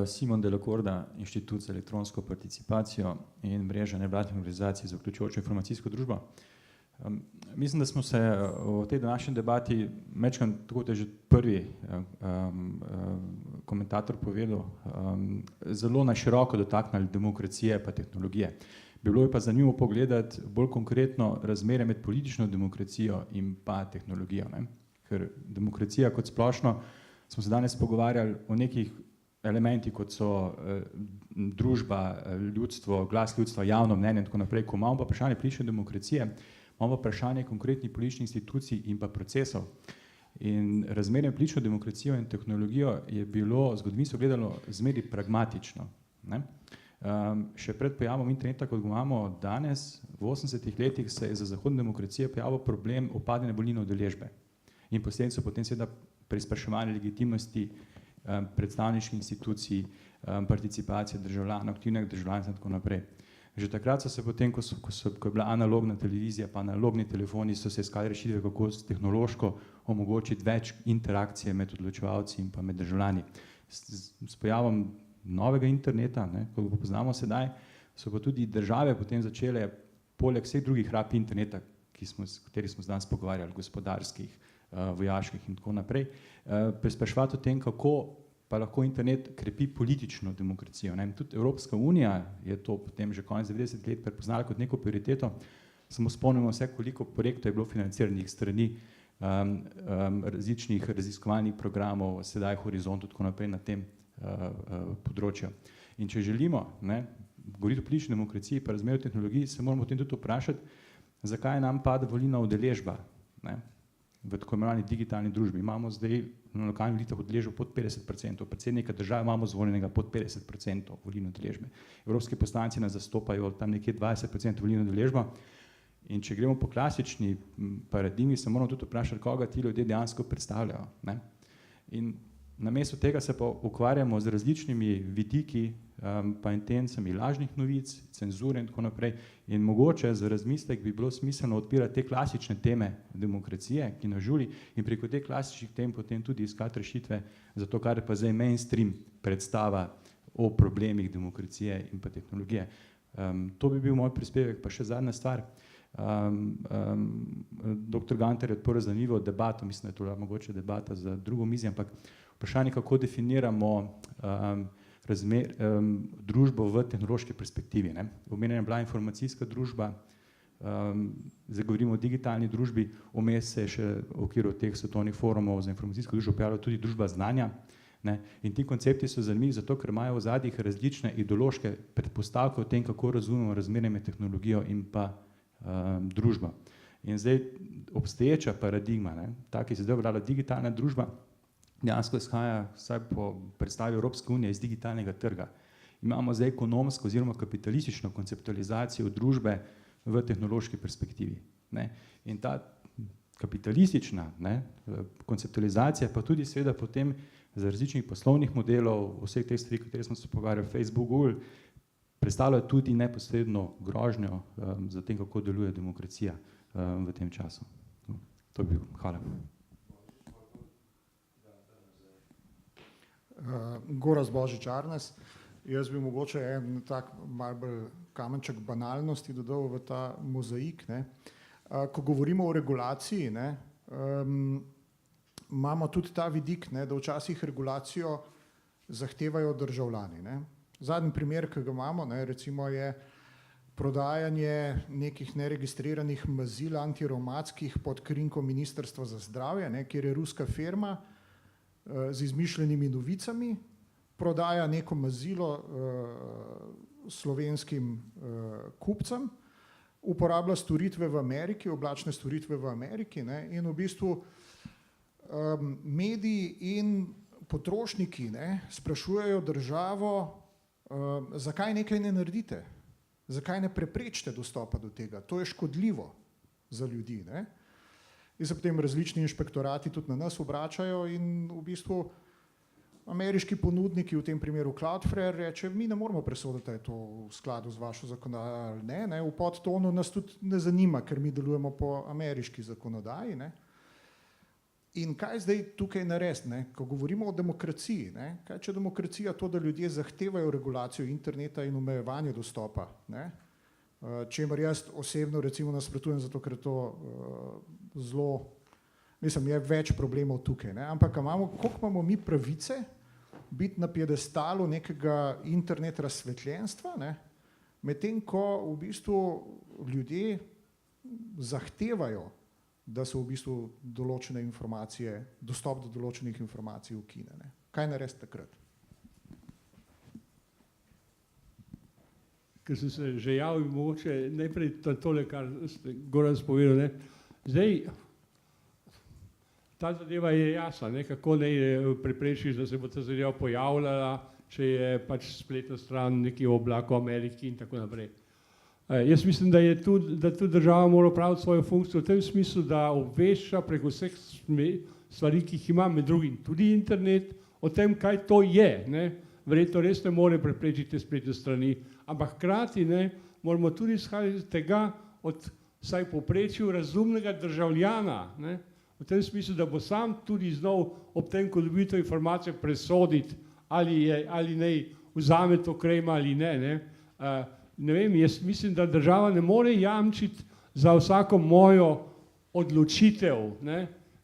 Simon Delacorda, Inštitut za elektronsko participacijo in mreža nevladnih organizacij za vključujočo informacijsko družbo. Mislim, da smo se v tej današnji debati večkrat, tako da je že prvi komentator povedal, zelo na široko dotaknili demokracije pa tehnologije. Bilo je pa zanimivo pogledati bolj konkretno razmere med politično demokracijo in pa tehnologijo, ne? Ker demokracija kot splošno, smo se danes pogovarjali o nekih elementi, kot so družba, ljudstvo, glas ljudstva, javno mnenje in tako naprej. Ko imamo pa vprašanje politične demokracije, imamo pa vprašanje konkretnih političnih institucij in pa procesov. In razmerje med politično demokracijo in tehnologijo je bilo zgodovinsko gledano zmeri pragmatično, ne? Še pred pojavom interneta, kot ga imamo danes, v 80-ih letih se je za zahodne demokracije pojavil problem upadanja volilne udeležbe in posledično potem seveda preizpraševanje legitimnosti predstavniških institucij, participacije državljanov, aktivnega državljanstva in tako naprej. Že takrat so se potem, ko je bila analogna televizija pa analogni telefoni, so se iskali rešitve, kako tehnološko omogočiti več interakcije med odločevalci in pa med državljani. S pojavom novega interneta, ne, ko ga poznamo sedaj, so pa tudi države potem začele, poleg vseh drugih rab interneta, kateri smo danes pogovarjali, gospodarskih, vojaških in tako naprej, prespraševati o tem, kako pa lahko internet krepi politično demokracijo. Ne? Tudi Evropska unija je to potem že konec 90 let prepoznala kot neko prioriteto. Samo spomnimo vse, koliko projektov je bilo financiranih strani različnih raziskovalnih programov, sedaj Horizont in tako naprej na tem področju. In če želimo govoriti o politični demokraciji pa razmerju tehnologiji, se moramo potem tudi vprašati, zakaj nam pada volilna udeležba, ne? V tako imenovani digitalni družbi. Imamo zdaj na lokalnih volitvah udeležbo pod 50%, predsednika države imamo zvoljenega pod 50% volilne udeležbe. Evropski poslanci nas zastopajo tam nekje 20% volilne udeležbo. In če gremo po klasični paradigmi, se moramo tudi vprašati, koga ti ljudje dejansko predstavljajo, ne? In namesto tega se pa ukvarjamo z različnimi vidiki pa intencami lažnih novic, cenzure in tako naprej. In mogoče za razmislek bi bilo smiselno odpirati te klasične teme demokracije, ki nas žuli, in preko teh klasičnih tem potem tudi iskati rešitve za to, kar je pa zdaj mainstream predstava o problemih demokracije in pa tehnologije. To bi bil moj prispevek. Pa še zadnja stvar. Dr. Gantar je odprl zanimivo debato, mislim, da je to mogoče debata za drugo mizo, ampak vprašanje, kako definiramo družbo v tehnološki perspektivi. Omenjena je bila informacijska družba, zdaj govorimo o digitalni družbi, vmes se je še v okviru teh svetovnih forumov za informacijsko družbo pojavila tudi družba znanja. In ti koncepti so zanimivi zato, ker imajo v zadnjih različne ideološke predpostavke o tem, kako razumemo razmerje med tehnologijo in pa družbo. In zdaj obstoječa paradigma, ta, ki se zdaj obrala digitalna družba, dejansko izhaja vsaj po predstavi Evropske unije iz digitalnega trga. Imamo zdaj ekonomsko oziroma kapitalistično konceptualizacijo družbe v tehnološki perspektivi. In ta kapitalistična konceptualizacija pa tudi seveda potem za različnih poslovnih modelov, vseh teh stvari, katere smo se pogovarjali, Facebook, Google, predstavljajo tudi neposredno grožnjo za tem, kako deluje demokracija v tem času. To bi bil. Hvala. Gorazd Božič Arnes. Jaz bi mogoče en tak malo bolj kamenček banalnosti dodal v ta mozaik. Ko govorimo o regulaciji, imamo tudi ta vidik, da včasih regulacijo zahtevajo državljani. Zadnji primer, ki ga imamo, recimo je prodajanje nekih neregistriranih mazil antirevmatskih pod krinko Ministrstva za zdravje, kjer je ruska firma z izmišljenimi novicami, prodaja neko mazilo slovenskim kupcem, uporablja storitve v Ameriki, oblačne storitve v Ameriki, in v bistvu mediji in potrošniki sprašujejo državo, zakaj nekaj ne naredite, zakaj ne preprečite dostopa do tega. To je škodljivo za ljudi. In se potem različni inšpektorati tudi na nas obračajo in v bistvu ameriški ponudniki, v tem primeru Cloudflare, reče, mi ne moramo presoditi, da je to v skladu z vašo zakonodajo ali ne. V podtonu nas tudi ne zanima, ker mi delujemo po ameriški zakonodaji. In kaj zdaj tukaj narediti, ko govorimo o demokraciji? Kaj če demokracija to, da ljudje zahtevajo regulacijo interneta in omejevanje dostopa? Čemer jaz osebno recimo nasprotujem, zato ker je to zelo, mislim, je več problemov tukaj. Ampak koliko imamo mi pravice biti na piedestalu nekega internet razsvetljenstva, medtem ko v bistvu ljudje zahtevajo, da so v bistvu določene informacije, dostop do določenih informacij ukine. Kaj narediti takrat? Ker sem se že javil, mogoče najprej tole, kar ste Goran spovedal. Zdaj, ta zadeva je jasna, kako naj preprečiš, da se bo ta zadeva pojavljala, če je pač spletna stran nekje v oblaku Ameriki in tako naprej. Jaz mislim, da tu država mora opraviti svojo funkcijo v tem smislu, da obvešča preko vseh stvari, ki jih ima, med drugim tudi internet, o tem, kaj to je. Verjetno res ne more preprečiti te spletne strani, ampak hkrati moramo tudi izhajati iz tega, od vsaj povprečju razumnega državljana, v tem smislu, da bo sam tudi znal ob tem, ko dobi to informacijo, presoditi, ali naj vzame to krema ali ne. Ne vem, jaz mislim, da država ne more jamčiti za vsako mojo odločitev,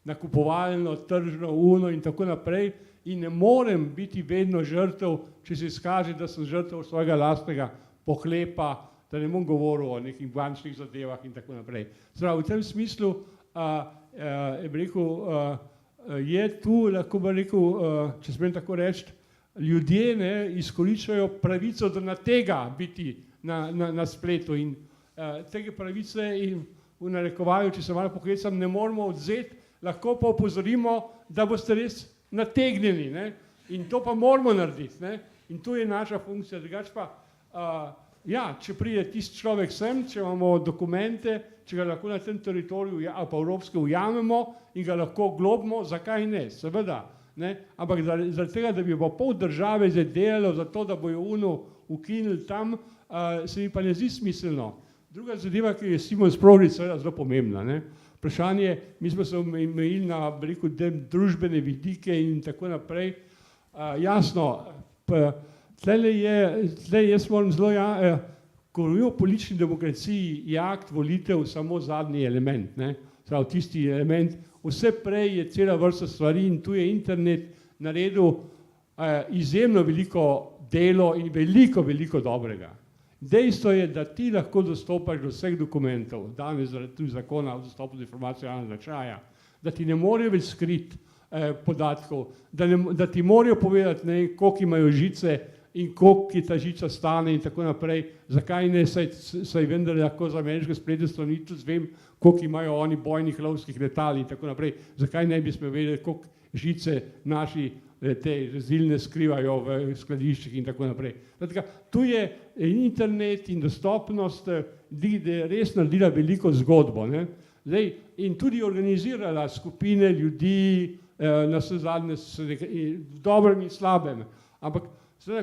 nakupovalno, tržno, in tako naprej, in ne morem biti vedno žrtev, če se izkaže, da sem žrtev svojega lastnega pohlepa, da ne bom govoril o nekih bančnih zadevah in tako naprej. Zdaj, v tem smislu je tu, lahko bi rekel, če smem tako reči, ljudje izkoriščajo pravico, da na tega biti na spletu in tega pravice in v narekovaju, če se malo poklicam, ne moramo odzeti, lahko pa opozorimo, da boste res nategnjeni in to pa moramo narediti in tu je naša funkcija. Drugače pa, če pride tisti človek sem, če imamo dokumente, če ga lahko na tem teritoriju ali pa evropske ujamemo in ga lahko globimo, zakaj ne, seveda. Ampak zaradi tega, da bi pa pol države zdaj delalo za to, da bojo ukinili tam, se mi pa ne zdi smiselno. Druga zadeva, ki je Simon sprožil, seveda zelo pomembna. Vprašanje, mi smo se omejili na družbene vidike in tako naprej. Jasno, tlej jaz moram zelo, ko govorimo o politični demokraciji, je akt volitev samo zadnji element, tisti element, vse prej je cela vrsta stvari in tu je internet naredil izjemno veliko delo in veliko dobrega. Dejstvo je, da ti lahko dostopaš do vseh dokumentov, danes zaradi tudi zakona o dostopu do informacij javnega značaja, da ti ne morejo več skriti podatkov, da ti morajo povedati, koliko imajo žice in koliko ta žica stane in tako naprej, zakaj ne, saj vendar lahko za ameriške spletne strani tudi vem, koliko imajo oni bojnih lovskih letal in tako naprej, zakaj ne bi smo vedeli, koliko žice naši te rezilne skrivajo v skladiščih in tako naprej. Tu je internet in dostopnost res naredila veliko zgodbo. In tudi organizirala skupine ljudi, na vse zadnje, v dobrem in slabem. Ampak,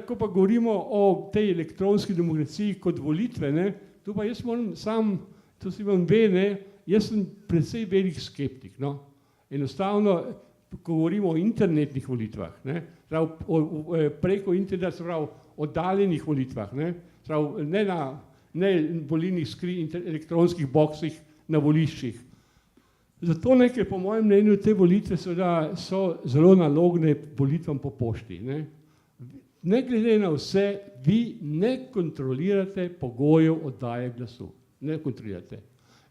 ko pa govorimo o tej elektronski demokraciji kot volitve, tu pa jaz moram sam, to si vam ve, jaz sem precej velik skeptik. Enostavno, ko govorimo o internetnih volitvah, preko interneta, se pravi, oddaljenih volitvah, ne volilnih elektronskih boksih na voliščih. Zato ker po mojem mnenju te volitve so zelo nalogne volitvam po pošti. Ne glede na vse, vi ne kontrolirate pogojev oddaje glasu. Ne kontrolirate.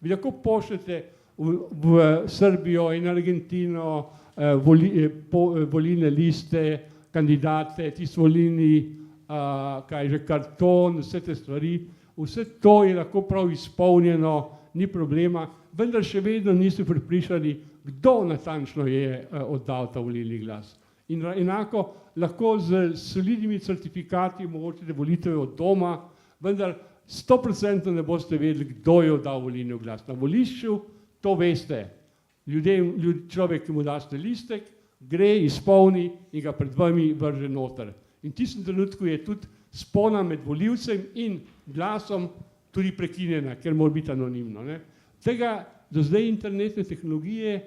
Vi lahko pošljete v Srbijo in Argentino volilne liste, kandidate, tisti volilni, karton, vse te stvari. Vse to je lahko prav izpolnjeno, ni problema, vendar še vedno niso prepričani, kdo natančno je oddal ta volilni glas. In enako lahko z solidnimi certifikati omogočite volitve od doma, vendar 100% ne boste vedeli, kdo je oddal volilni glas. Na volišču to veste. Človek, ki mu daste listek, gre, izpolni in ga pred vami vrže noter. In v tistem trenutku je tudi spona med volivcem in glasom tudi prekinjena, ker mora biti anonimno. Ne. Tega do zdaj internetne tehnologije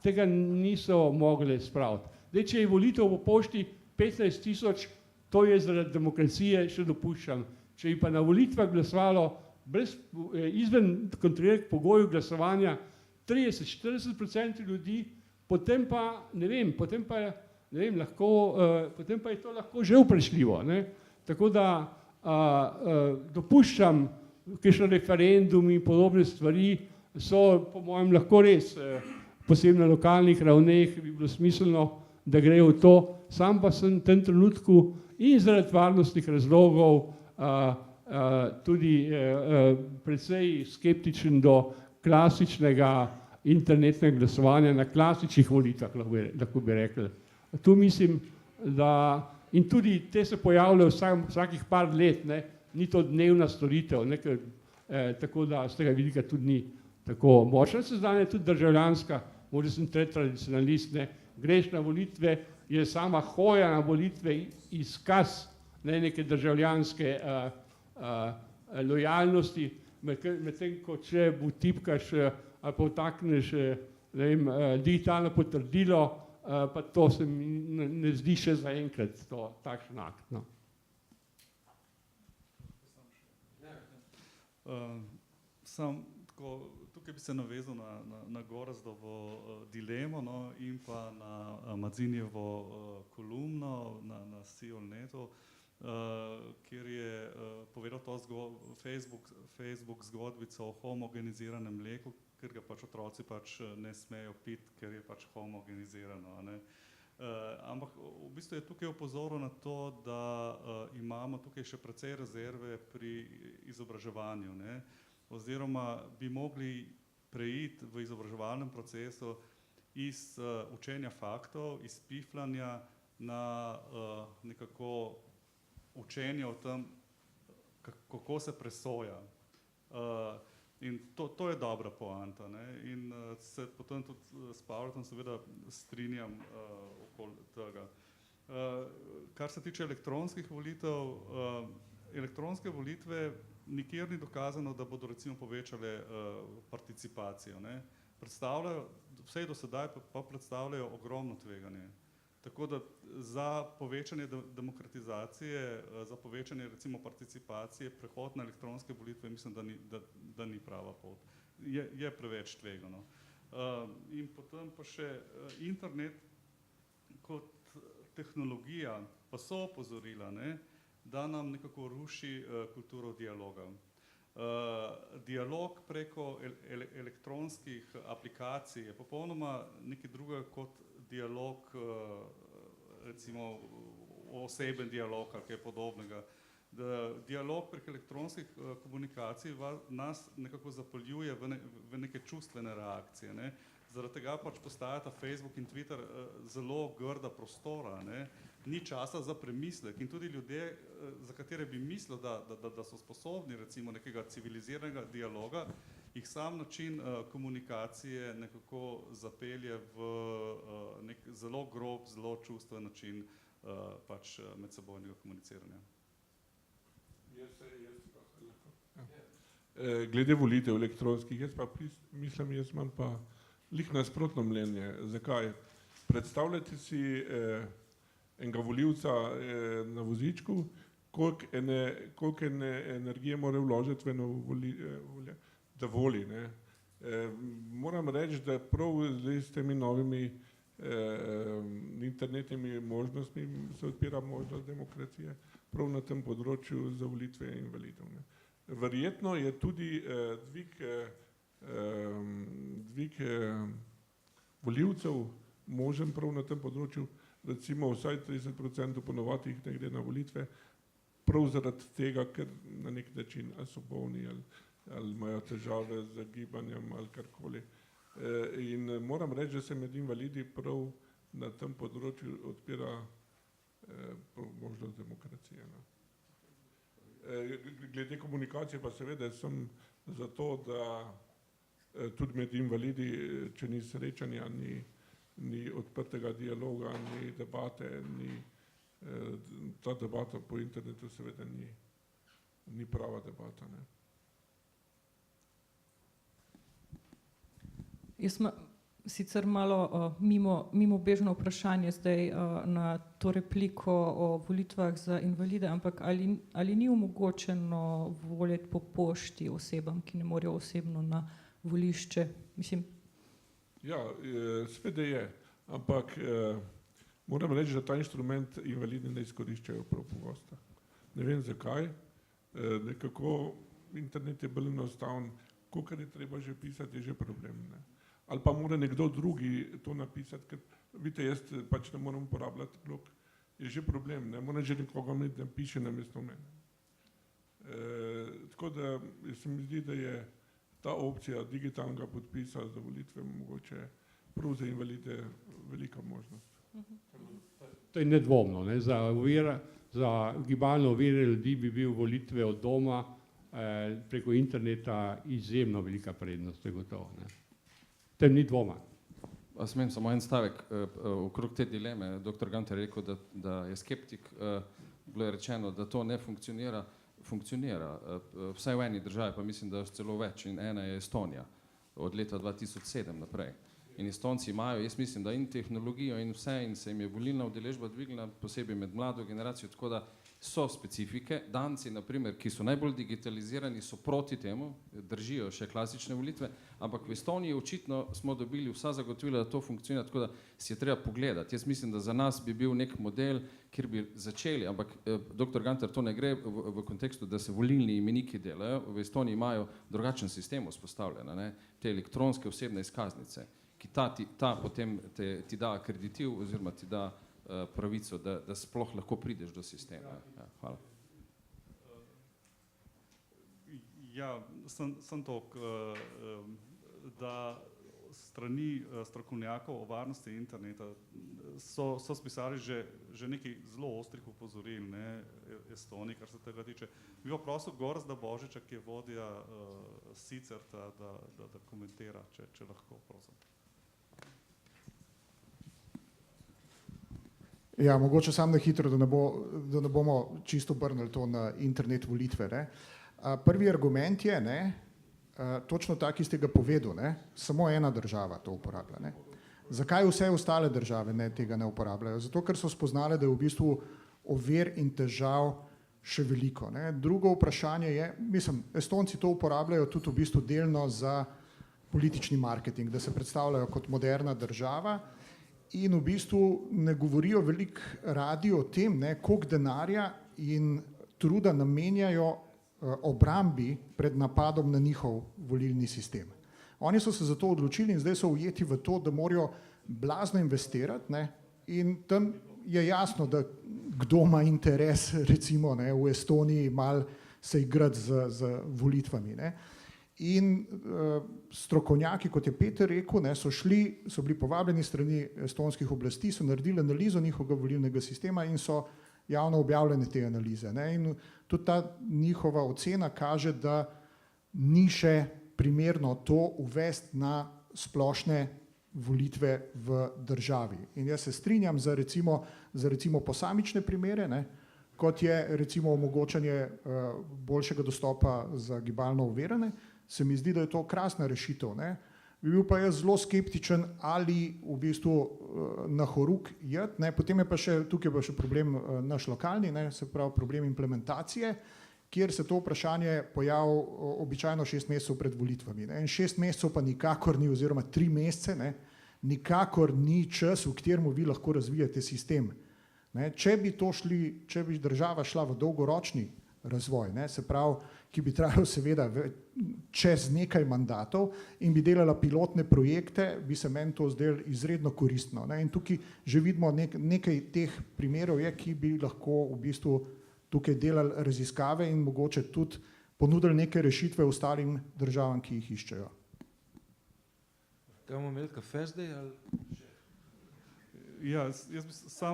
tega niso mogle spraviti. Zdaj, če je volitev po pošti 15.000, to je zaradi demokracije še dopuščam. Če je pa na volitvah glasovalo izven kontroliranih pogojev glasovanja 30-40% ljudi, potem pa je to lahko že vprašljivo. Ne? Tako da dopuščam, kakšne referendumi in podobne stvari so po mojem lahko res posebno na lokalnih ravneh bi bilo smiselno, da grejo v to. Sam pa sem v tem trenutku in zaradi varnostnih razlogov tudi precej skeptičen do klasičnega internetnega glasovanja na klasičnih volitvah, lahko bi rekli. Tu mislim, da in tudi te se pojavljajo vsakih par let, ne, ni to dnevna storitev, tako da z tega vidika tudi ni tako močna. Seznanja je tudi državljanska, možda sem tradicionalist, ne, greš na volitve, je sama hoja na volitve izkaz neke državljanske lojalnosti, medtem ko če vtipkaš ali pa vtakneš digitalno potrdilo, pa to se mi ne zdi še zaenkrat takšen akt. No. Tukaj bi se navezal na Gorazdovo dilemo, no, in pa na Madzinjevo kolumno na SEO.netu, kjer je povedal to Facebook zgodbico o homogeniziranem mleku, ker ga pač otroci pač ne smejo piti, ker je pač homogenizirano. Ne. Ampak v bistvu je tukaj opozoril na to, da imamo tukaj še precej rezerve pri izobraževanju, ne. Oziroma bi mogli preiti v izobraževalnem procesu iz učenja faktov, iz pifljanja na nekako učenje o tem, kako se presoja. In to je dobra poanta, ne? In se potem tudi s Pavletom seveda strinjam okoli tega. Kar se tiče elektronskih volitev, elektronske volitve nikjer ni dokazano, da bodo recimo povečale participacijo, ne? Predstavljajo, vsej do sedaj pa predstavljajo ogromno tveganje. Tako da za povečanje demokratizacije, za povečanje recimo participacije, prehod na elektronske volitve, mislim, da ni prava pot. Je preveč tvegano. In potem pa še internet kot tehnologija, pa so opozorila, ne, da nam nekako ruši kulturo dialoga. Dialog preko elektronskih aplikacij je popolnoma nekaj drugega kot dialog, recimo oseben dialog ali kaj podobnega. Dialog prek elektronskih komunikacij nas nekako zapeljuje v neke čustvene reakcije. Ne. Zaradi tega pač postajata Facebook in Twitter zelo grda prostora, ne. Ni časa za premislek in tudi ljudje, za katere bi mislil, da so sposobni recimo nekega civiliziranega dialoga, jih sam način komunikacije nekako zapelje v nek zelo grob, zelo čustven način pač medsebojnega komuniciranja. Glede volitev elektronskih, jaz imam pa lih nasprotno mnenje. Zakaj? Predstavljajte si enega volivca na vozičku, koliko energije mora vložiti v eno volje, da voli. Ne. Moram reči, da prav zdaj s temi novimi internetnimi možnostmi se odpira možnost demokracije, prav na tem področju za volitve invalidov. Ne. Verjetno je tudi dvig volivcev možen prav na tem področju, recimo vsaj 30% ponovati jih ne gre na volitve, prav zaradi tega, ker na nek način ali so bolni ali imajo težave z gibanjem ali karkoli. In moram reči, da se med invalidi prav na tem področju odpira možnost demokracije. No. Glede komunikacije pa seveda sem za to, da tudi med invalidi, če ni srečanja, ni odprtega dialoga, ni debate, ta debata po internetu seveda ni prava debata. Ne. Jaz imam sicer malo mimo bežno vprašanje zdaj na to repliko o volitvah za invalide, ampak ali ni omogočeno voliti po pošti osebam, ki ne morejo osebno na volišče? Mislim. Ja, seveda je, ampak moram reči, da ta inštrument invalidi ne izkoriščajo prav pogosto. Ne vem zakaj, nekako internet je bolj enostaven, kolikor je treba že pisati, je že problem. Ne. Ali pa mora nekdo drugi to napisati, ker vidite, jaz pač ne moram uporabljati blog, je že problem, ne mora že nekoga imeti, da piše namesto mene. Tako da se mi zdi, da je ta opcija digitalnega podpisa za volitve mogoče prav za invalide velika možnost. To je nedvomno, ne? Za gibalno ovire ljudi bi bil volitve od doma preko interneta izjemno velika prednost, to je gotovo. Ne? Tem ni dvoma. Smem samo en stavek okrog te dileme. Dr. Gantar je rekel, da je skeptik, bilo je rečeno, da to ne funkcionira. Funkcionira. Vsaj v eni državi, pa mislim, da celo več, in ena je Estonija od leta 2007 naprej. In Estonci imajo, jaz mislim, da in tehnologijo in vse, in se jim je volilna udeležba dvignila, posebej med mlado generacijo, tako da so specifike. Danci, na primer, ki so najbolj digitalizirani, so proti temu, držijo še klasične volitve, ampak v Estoniji očitno smo dobili vsa zagotovila, da to funkcionira, tako da si je treba pogledati. Jaz mislim, da za nas bi bil nek model, kjer bi začeli, ampak dr. Gantar, to ne gre v kontekstu, da se volilni imeniki delajo. V Estoniji imajo drugačen sistem vzpostavljen, ne? Te elektronske osebne izkaznice, ki ta potem ti da akreditiv oziroma ti da pravico, da sploh lahko prideš do sistema. Ja, hvala. Ja, sem to, da strani strokovnjakov o varnosti interneta so spisali že nekaj zelo ostrih upozoril, ne, Estoniji, kar se tega tiče. Bi pa prosil Gorazda Božiča, ki je vodja Sicerta, da komentira, če lahko, prosim. Ja, mogoče samo na hitro, da ne bomo čisto obrnili to na internet volitve. Ne. Prvi argument je, ne, točno tak, ki ste ga povedal, ne, samo ena država to uporablja. Ne. Zakaj vse ostale države tega ne uporabljajo? Zato, ker so spoznale, da je v bistvu ovir in težav še veliko. Ne. Drugo vprašanje je, mislim, Estonci to uporabljajo tudi v bistvu delno za politični marketing, da se predstavljajo kot moderna država. In v bistvu ne govorijo veliko radi o tem, koliko denarja in truda namenjajo obrambi pred napadom na njihov volilni sistem. Oni so se zato odločili in zdaj so ujeti v to, da morajo blazno investirati, ne, in tam je jasno, da kdo ima interes, recimo v Estoniji mal se igrati z volitvami. Ne. In strokovnjaki, kot je Peter rekel, so bili povabljeni strani estonskih oblasti, so naredili analizo njihovega volilnega sistema in so javno objavljene te analize. Ne. In tudi ta njihova ocena kaže, da ni še primerno to uvesti na splošne volitve v državi. In jaz se strinjam za recimo posamične primere, ne, kot je recimo omogočanje boljšega dostopa za gibalno ovirane. Se mi zdi, da je to krasna rešitev. Ne. Bi bil pa jaz zelo skeptičen, ali v bistvu na horuk jeti, ne. Potem je pa tukaj pa še problem naš lokalni, ne, se pravi problem implementacije, kjer se to vprašanje pojavi običajno 6 mesecev pred volitvami. Ne. In 6 mesecev pa nikakor ni, oziroma 3 mesece, ne, nikakor ni čas, v katerem vi lahko razvijate sistem. Ne. Če bi država šla v dolgoročni razvoj, ne, se pravi, ki bi trajal seveda čez nekaj mandatov in bi delala pilotne projekte, bi se meni to zdelo izredno koristno. Ne. In tukaj že vidimo nekaj teh primerov, ki bi lahko v bistvu tukaj delali raziskave in mogoče tudi ponudili neke rešitve ostalim državam, ki jih iščejo. Kaj bomo imeli kafe zdaj? Ja, jaz bi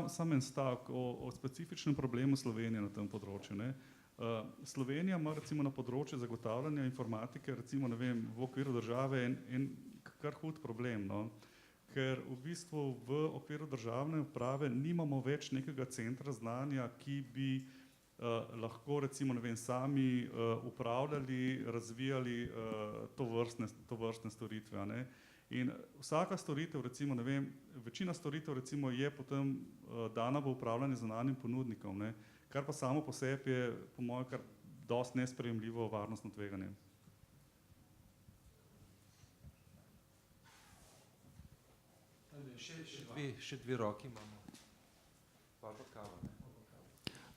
sam en stavek o specifičnem problemu Slovenije na tem področju. Ne. Slovenija ima recimo na področju zagotavljanja informatike recimo, ne vem, v okviru države en kar hud problem, no. Ker v bistvu v okviru državne uprave nimamo več nekega centra znanja, ki bi lahko recimo, ne vem, sami upravljali, razvijali tovrstne storitve, a ne. In vsaka storitev, recimo, ne vem, večina storitev recimo je potem dana v upravljanje zunanjim ponudnikom, ne, kar pa samo po sebi je po mojem kar dosti nesprejemljivo varnostno tveganje. Še dve roki imamo. Pa kava, ne?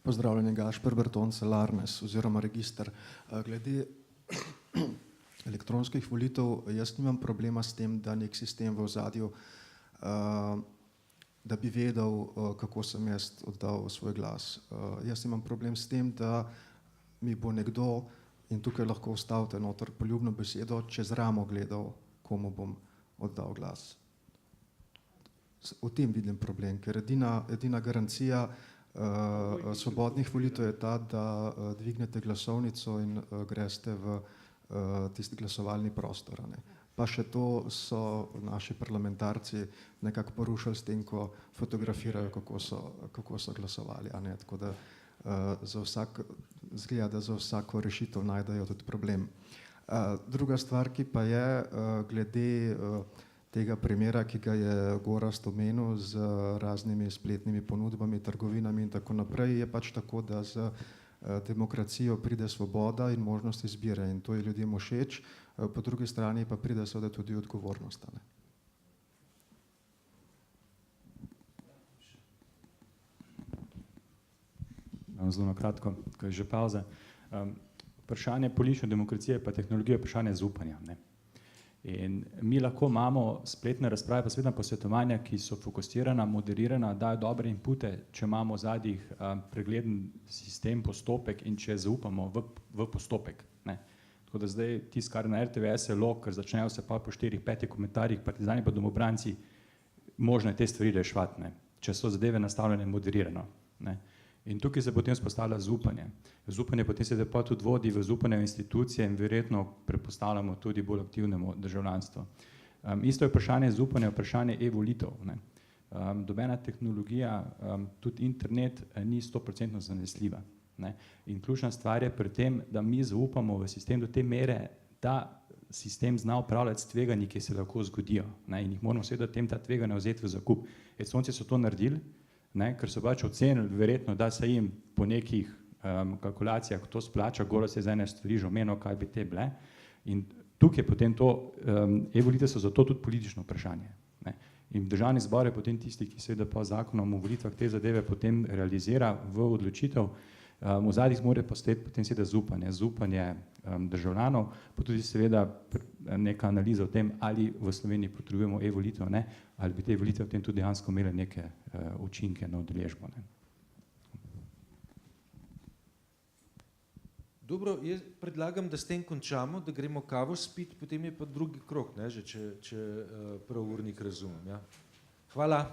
Pozdravljeni, Gašper Bertoncelj, Larnes oziroma register. Glede elektronskih volitev, jaz nimam problema s tem, da nek sistem v ozadju, da bi vedel, kako sem jaz oddal svoj glas. Jaz imam problem s tem, da mi bo nekdo, in tukaj lahko vstavite noter poljubno besedo, čez ramo gledal, komu bom oddal glas. V tem vidim problem, ker edina garancija svobodnih volitev je ta, da dvignete glasovnico in greste v tisti glasovalni prostor. Ne. Pa še to so naši parlamentarci nekako porušili s tem, ko fotografirajo, kako so glasovali. A ne. Tako da izgleda, da za vsako rešitev najdejo tudi problem. Druga stvar, ki pa je glede tega primera, ki ga je Gorazd omenil z raznimi spletnimi ponudbami, trgovinami in tako naprej, je pač tako, da z demokracijo pride svoboda in možnost izbire in to je ljudem všeč, po drugi strani pa pride seveda tudi odgovornost. Ne? Zelo na kratko, ko je že pauza. Vprašanje politične demokracije pa tehnologije je vprašanje zaupanja. Ne? In mi lahko imamo spletne razprave, pa spletna posvetovanja, ki so fokusirana, moderirana, dajo dobre inpute, če imamo v zadnjih pregleden sistem, postopek in če zaupamo v postopek. Ne. Tako da zdaj tisto, kar na RTVS je log, ker začnejo se pa po 4-5 komentarjih, partizani pa domobranci, možno je te stvari reševati, ne, če so zadeve nastavljene moderirano. Ne. In tukaj se potem spostavlja zaupanje. Zaupanje potem se pa tudi vodi v zaupanje v institucije in verjetno prepostavljamo tudi bolj aktivnemu državljanstvu. Isto je vprašanje zaupanja, vprašanje e-volitev. Dobena tehnologija, tudi internet, ni 100% zanesljiva. Ne. In ključna stvar je pri tem, da mi zaupamo v sistem do te mere, da sistem zna upravljati s tveganji, ki se lahko zgodijo. Ne. In jih moramo seveda tem ta tveganja vzeti v zakup. Estonci so to naredili, ne, ker so pač ocenili verjetno, da se jim po nekih kalkulacijah to splača. Gorazd je za ene stvari že omenil, kaj bi te bile. In tukaj potem to, e-volitve so zato tudi politično vprašanje. Ne. In državni zbor je potem tisti, ki seveda pa zakonom o volitvah te zadeve potem realizira v odločitev. V zadnjih mora postati potem seveda zaupanje državljanov, pa tudi seveda neka analiza o tem, ali v Sloveniji potrebujemo e-volitev, ne, ali bi te volitve potem tudi dejansko imele neke učinke na udeležbo. Ne. Dobro, jaz predlagam, da s tem končamo, da gremo kavo spiti, potem je pa drugi krog, ne, že če prav urnik razumem. Ja. Hvala.